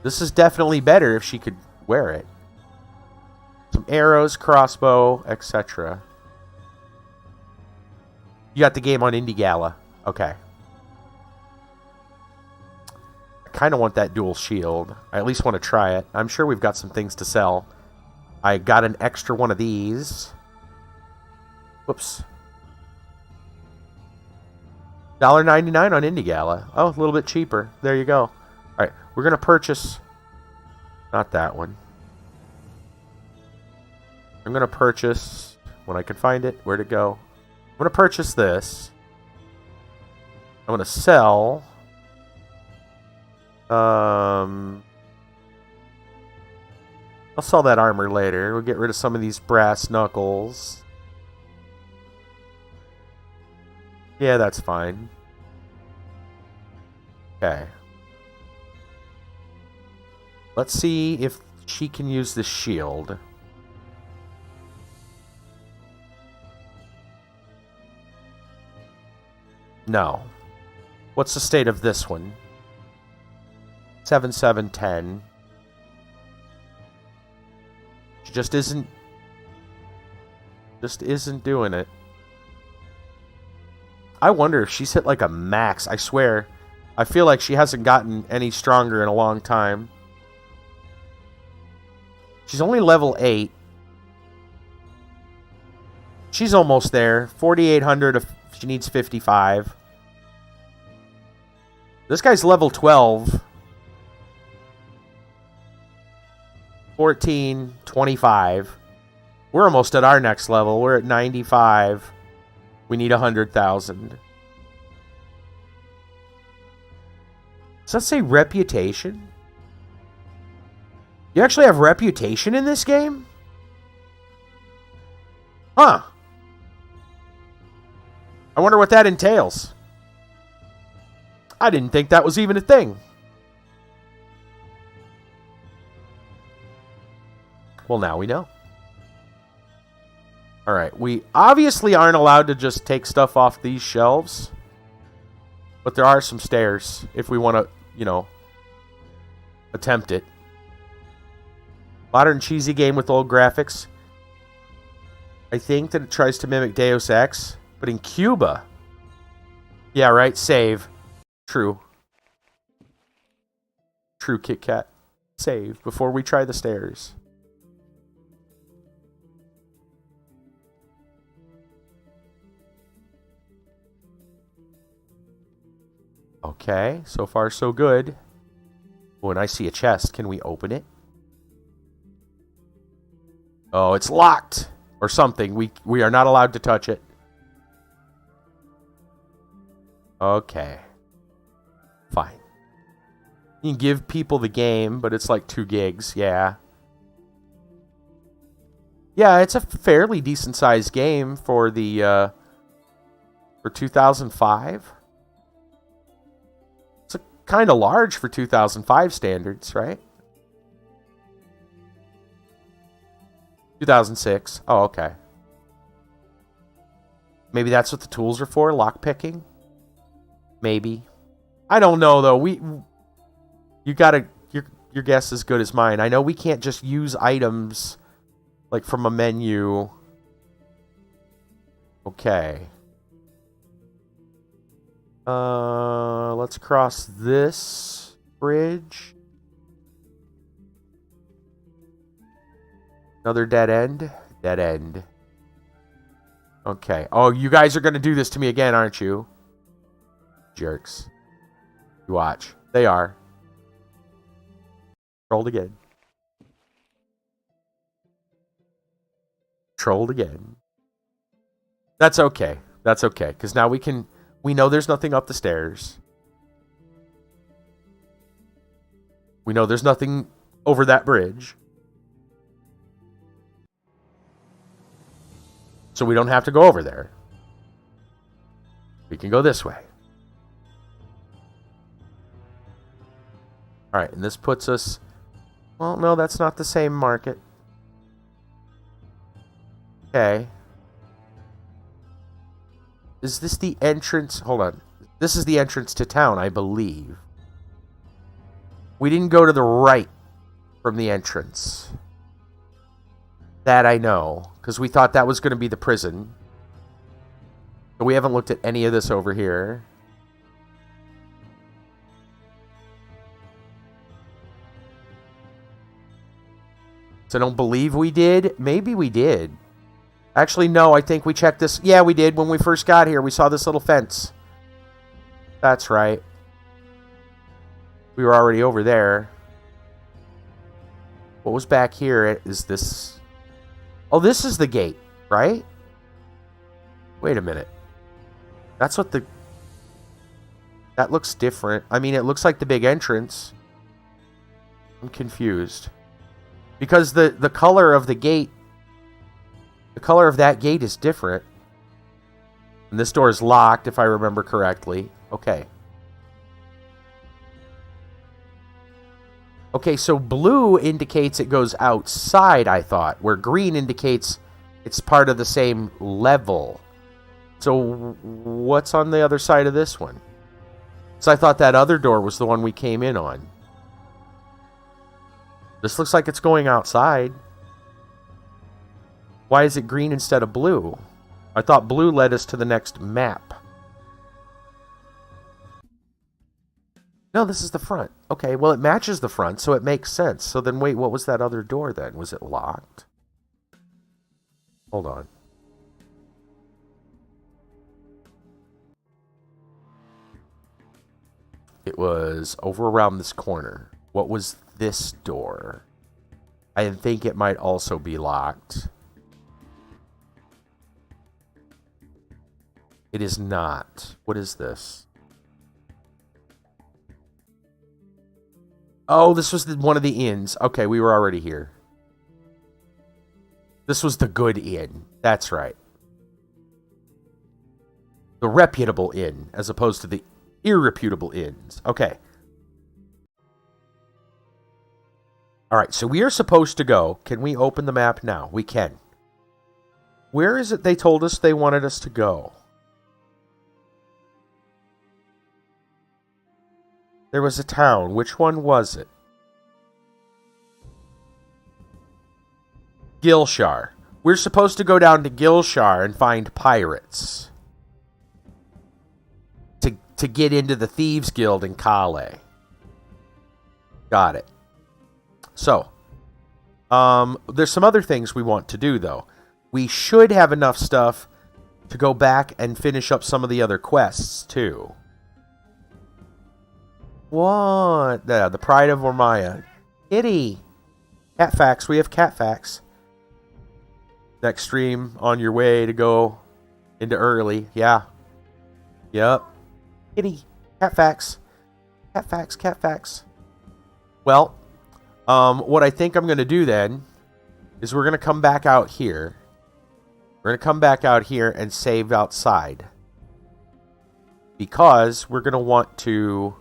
This is definitely better if she could wear it. Some arrows, crossbow, etc. You got the game on Indie Gala. Okay. I kind of want that dual shield. I at least want to try it. I'm sure we've got some things to sell. I got an extra one of these. Whoops. $1.99 on Indie Gala. Oh, a little bit cheaper. There you go. All right, we're going to purchase... Not that one. I'm going to purchase... When I can find it, where'd it go? I'm going to purchase this. I'm going to sell... I'll sell that armor later. We'll get rid of some of these brass knuckles. Yeah, that's fine. Okay. Let's see if she can use the shield. No. What's the state of this one? 7-7-10. She just isn't doing it. I wonder if she's hit like a max. I swear. I feel like she hasn't gotten any stronger in a long time. She's only level 8. She's almost there. 4,800 if she needs 55. This guy's level 12. 14, 25. We're almost at our next level. We're at 95. We need 100,000. Does that say reputation? You actually have reputation in this game? Huh. I wonder what that entails. I didn't think that was even a thing. Well, now we know. Alright, we obviously aren't allowed to just take stuff off these shelves. But there are some stairs if we want to, you know, attempt it. Modern cheesy game with old graphics. I think that it tries to mimic Deus Ex, but in Cuba. Yeah, right, save. True. True, Kit Kat. Save before we try the stairs. Okay, so far so good. When I see a chest, can we open it? Oh, it's locked or something. We are not allowed to touch it. Okay. Fine. You can give people the game, but it's like 2 gigs. Yeah. Yeah, it's a fairly decent sized game for the for 2005. It's kind of large for 2005 standards, right? 2006. Oh, okay. Maybe that's what the tools are for, lockpicking? Maybe. I don't know though. You gotta your guess is as good as mine. I know we can't just use items like from a menu. Okay. Let's cross this bridge. Another dead end? Dead end. Okay. Oh, you guys are going to do this to me again, aren't you? Jerks. You watch. They are. Trolled again. Trolled again. That's okay. That's okay. Because now we know there's nothing up the stairs. We know there's nothing over that bridge. So we don't have to go over there. We can go this way. Alright, and this puts us... Well, no, that's not the same market. Okay. Is this the entrance? Hold on. This is the entrance to town, I believe. We didn't go to the right from the entrance. That I know, because we thought that was going to be the prison. But we haven't looked at any of this over here. So I don't believe we did. Maybe we did. Actually, no, I think we checked this. Yeah, we did. When we first got here, we saw this little fence. That's right. We were already over there. What was back here? Is this... Oh, this is the gate, right? Wait a minute. That's what the... That looks different. I mean, it looks like the big entrance. I'm confused. Because the color of the gate... The color of that gate is different. And this door is locked, if I remember correctly. Okay. Okay, so blue indicates it goes outside, I thought, where green indicates it's part of the same level. So what's on the other side of this one? So I thought that other door was the one we came in on. This looks like it's going outside. Why is it green instead of blue? I thought blue led us to the next map. No, this is the front. Okay, well, it matches the front, so it makes sense. So then, wait, what was that other door then? Was it locked? Hold on. It was over around this corner. What was this door? I think it might also be locked. It is not. What is this? Oh, this was one of the inns. Okay, we were already here. This was the good inn. That's right. The reputable inn, as opposed to the irreputable inns. Okay. Alright, so we are supposed to go. Can we open the map now? We can. Where is it they told us they wanted us to go? There was a town. Which one was it? Gilshar. We're supposed to go down to Gilshar and find pirates. To get into the Thieves Guild in Calais. Got it. So, there's some other things we want to do, though. We should have enough stuff to go back and finish up some of the other quests, too. What? The Pride of Ormaya. Kitty. Cat facts. We have cat facts. Next stream on your way to go into early. Yeah. Yep. Kitty. Cat facts. Cat facts. Cat facts. Well, what I think I'm going to do then is we're going to come back out here. We're going to come back out here and save outside. Because we're going to want to...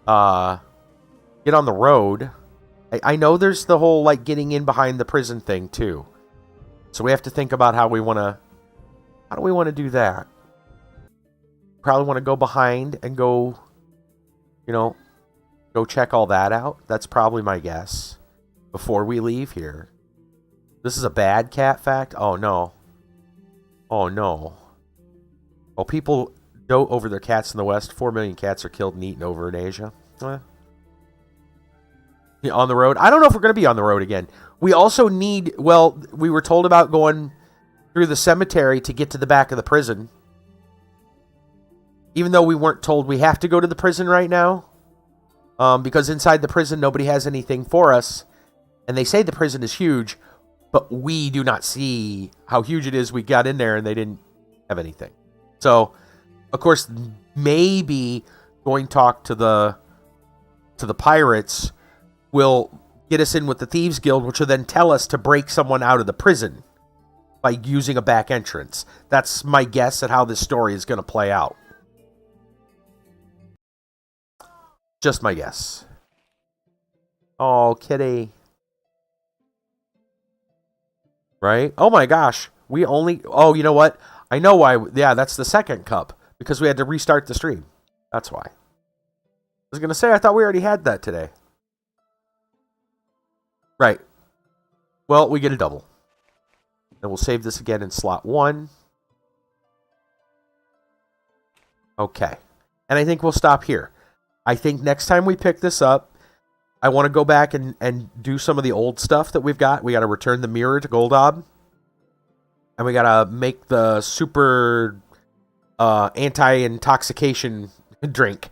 get on the road. I know there's the whole, like, getting in behind the prison thing, too. So we have to think about how we want to... How do we want to do that? Probably want to go behind and go... You know... Go check all that out. That's probably my guess. Before we leave here. This is a bad cat fact? Oh, no. Oh, no. Well, people... dote over their cats in the West. 4 million cats are killed and eaten over in Asia. On the road. I don't know if we're going to be on the road again. We also need, well, we were told about going through the cemetery to get to the back of the prison. Even though we weren't told we have to go to the prison right now. Because inside the prison, nobody has anything for us. And they say the prison is huge, but we do not see how huge it is. We got in there and they didn't have anything. So, of course, maybe going to talk to the pirates will get us in with the Thieves Guild, which will then tell us to break someone out of the prison by using a back entrance. That's my guess at how this story is going to play out. Just my guess. Oh, kitty. Right? Oh my gosh. We only... Oh, you know what? I know why. Yeah, that's the second cup. Because we had to restart the stream. That's why. I was going to say, I thought we already had that today. Right. Well, we get a double. And we'll save this again in slot 1. Okay. And I think we'll stop here. I think next time we pick this up, I want to go back and do some of the old stuff that we've got. We got to return the mirror to Goldob. And we got to make the super anti-intoxication drink.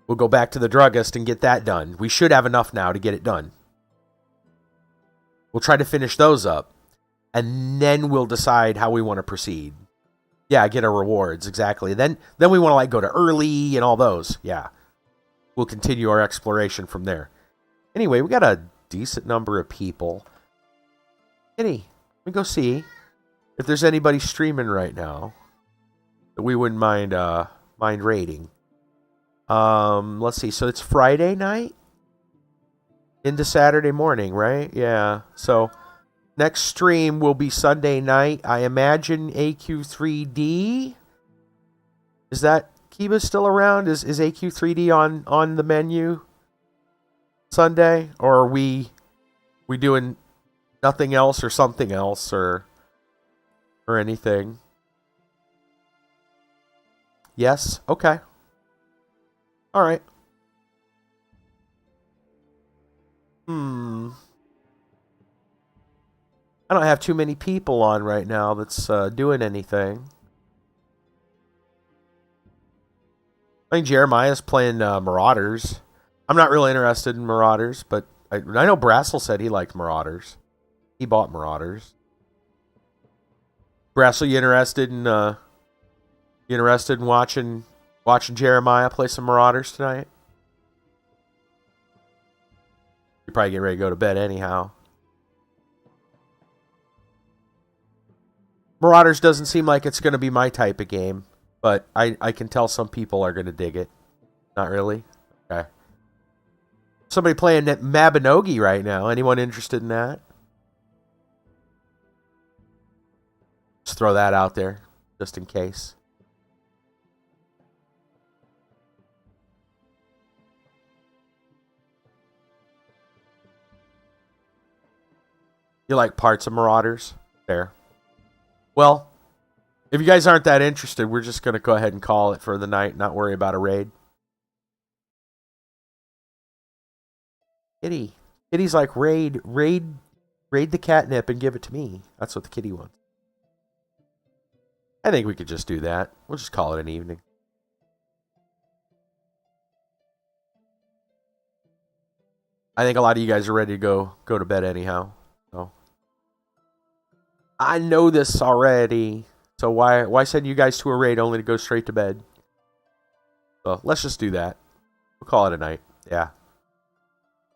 We'll go back to the druggist and get that done. We should have enough now to get it done. We'll try to finish those up. And then we'll decide how we want to proceed. Yeah, get our rewards, exactly. Then we want to like go to early and all those. Yeah. We'll continue our exploration from there. Anyway, we got a decent number of people. Let me go see if there's anybody streaming right now that we wouldn't mind raiding. Let's see. So it's Friday night into Saturday morning, right? Yeah. So next stream will be Sunday night. I imagine AQ3D. Is that Kiba still around? Is AQ3D on the menu Sunday? Or are we doing nothing else or something else or anything? Yes? Okay. All right. I don't have too many people on right now that's doing anything. I think Jeremiah's playing Marauders. I'm not really interested in Marauders, but I know Brassel said he liked Marauders. He bought Marauders. Brassel, you interested in watching Jeremiah play some Marauders tonight? You're probably getting ready to go to bed anyhow. Marauders doesn't seem like it's going to be my type of game, but I can tell some people are going to dig it. Not really? Okay. Somebody playing Mabinogi right now. Anyone interested in that? Just throw that out there, just in case. You like parts of Marauders? There. Well, if you guys aren't that interested, we're just going to go ahead and call it for the night, not worry about a raid. Kitty's like, raid the catnip and give it to me. That's what the kitty wants. I think we could just do that. We'll just call it an evening. I think a lot of you guys are ready to go to bed anyhow. So I know this already. So why send you guys to a raid only to go straight to bed? So let's just do that. We'll call it a night. Yeah.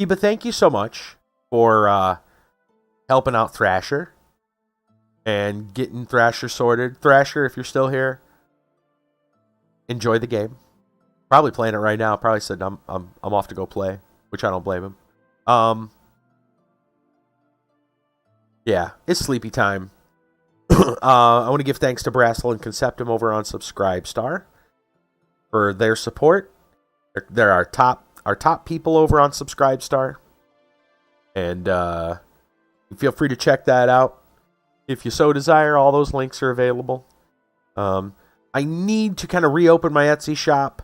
But thank you so much for helping out Thrasher and getting Thrasher sorted. Thrasher, if you're still here, enjoy the game. Probably playing it right now. Probably said I'm off to go play, which I don't blame him. Yeah, it's sleepy time. I want to give thanks to Brassel and Conceptum over on Subscribestar for their support. They're our top people over on Subscribestar. And feel free to check that out. If you so desire, all those links are available. I need to kind of reopen my Etsy shop.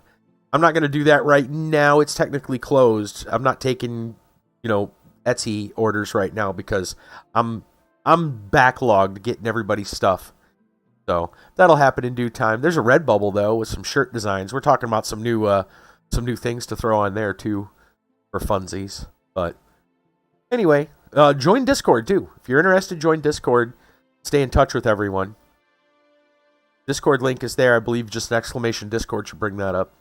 I'm not going to do that right now. It's technically closed. I'm not taking Etsy orders right now because I'm backlogged getting everybody's stuff. So that'll happen in due time. There's a Redbubble though with some shirt designs. We're talking about some new things to throw on there too for funsies. But anyway, join Discord too. If you're interested, join Discord. Stay in touch with everyone. Discord link is there. I believe just an exclamation Discord should bring that up.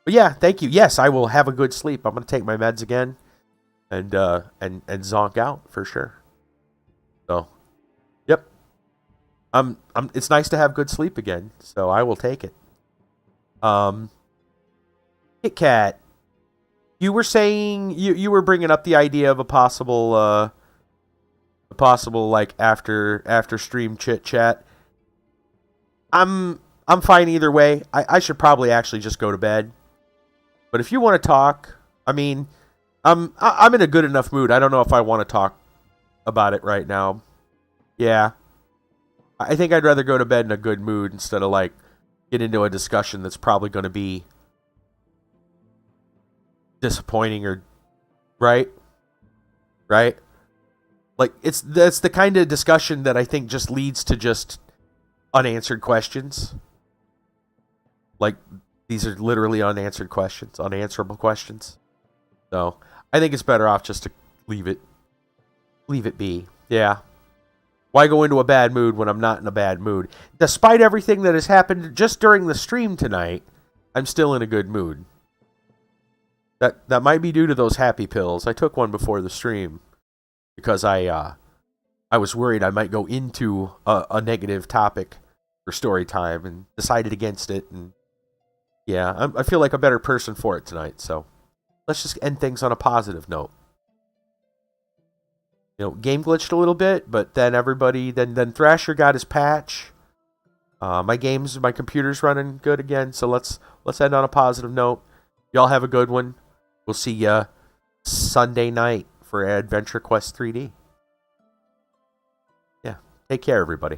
But yeah, thank you. Yes, I will have a good sleep. I'm going to take my meds again and zonk out for sure. So, yep. It's nice to have good sleep again, so I will take it. Kit Kat, you were saying you were bringing up the idea of a possible like after stream chit chat. I'm fine either way. I should probably actually just go to bed. But if you want to talk, I mean, I'm in a good enough mood. I don't know if I want to talk about it right now. Yeah. I think I'd rather go to bed in a good mood instead of like get into a discussion that's probably going to be disappointing or right? Like that's the kind of discussion that I think just leads to just unanswered questions. Like these are literally unanswered questions, unanswerable questions. So I think it's better off just to leave it be. Yeah. Why go into a bad mood when I'm not in a bad mood? Despite everything that has happened just during the stream tonight, I'm still in a good mood. That might be due to those happy pills. I took one before the stream because I was worried I might go into a negative topic for story time and decided against it. And yeah, I feel like a better person for it tonight. So let's just end things on a positive note. Game glitched a little bit, but then then Thrasher got his patch. My computer's running good again, so let's end on a positive note. Y'all have a good one. We'll see ya Sunday night for Adventure Quest 3D. Yeah, take care, everybody.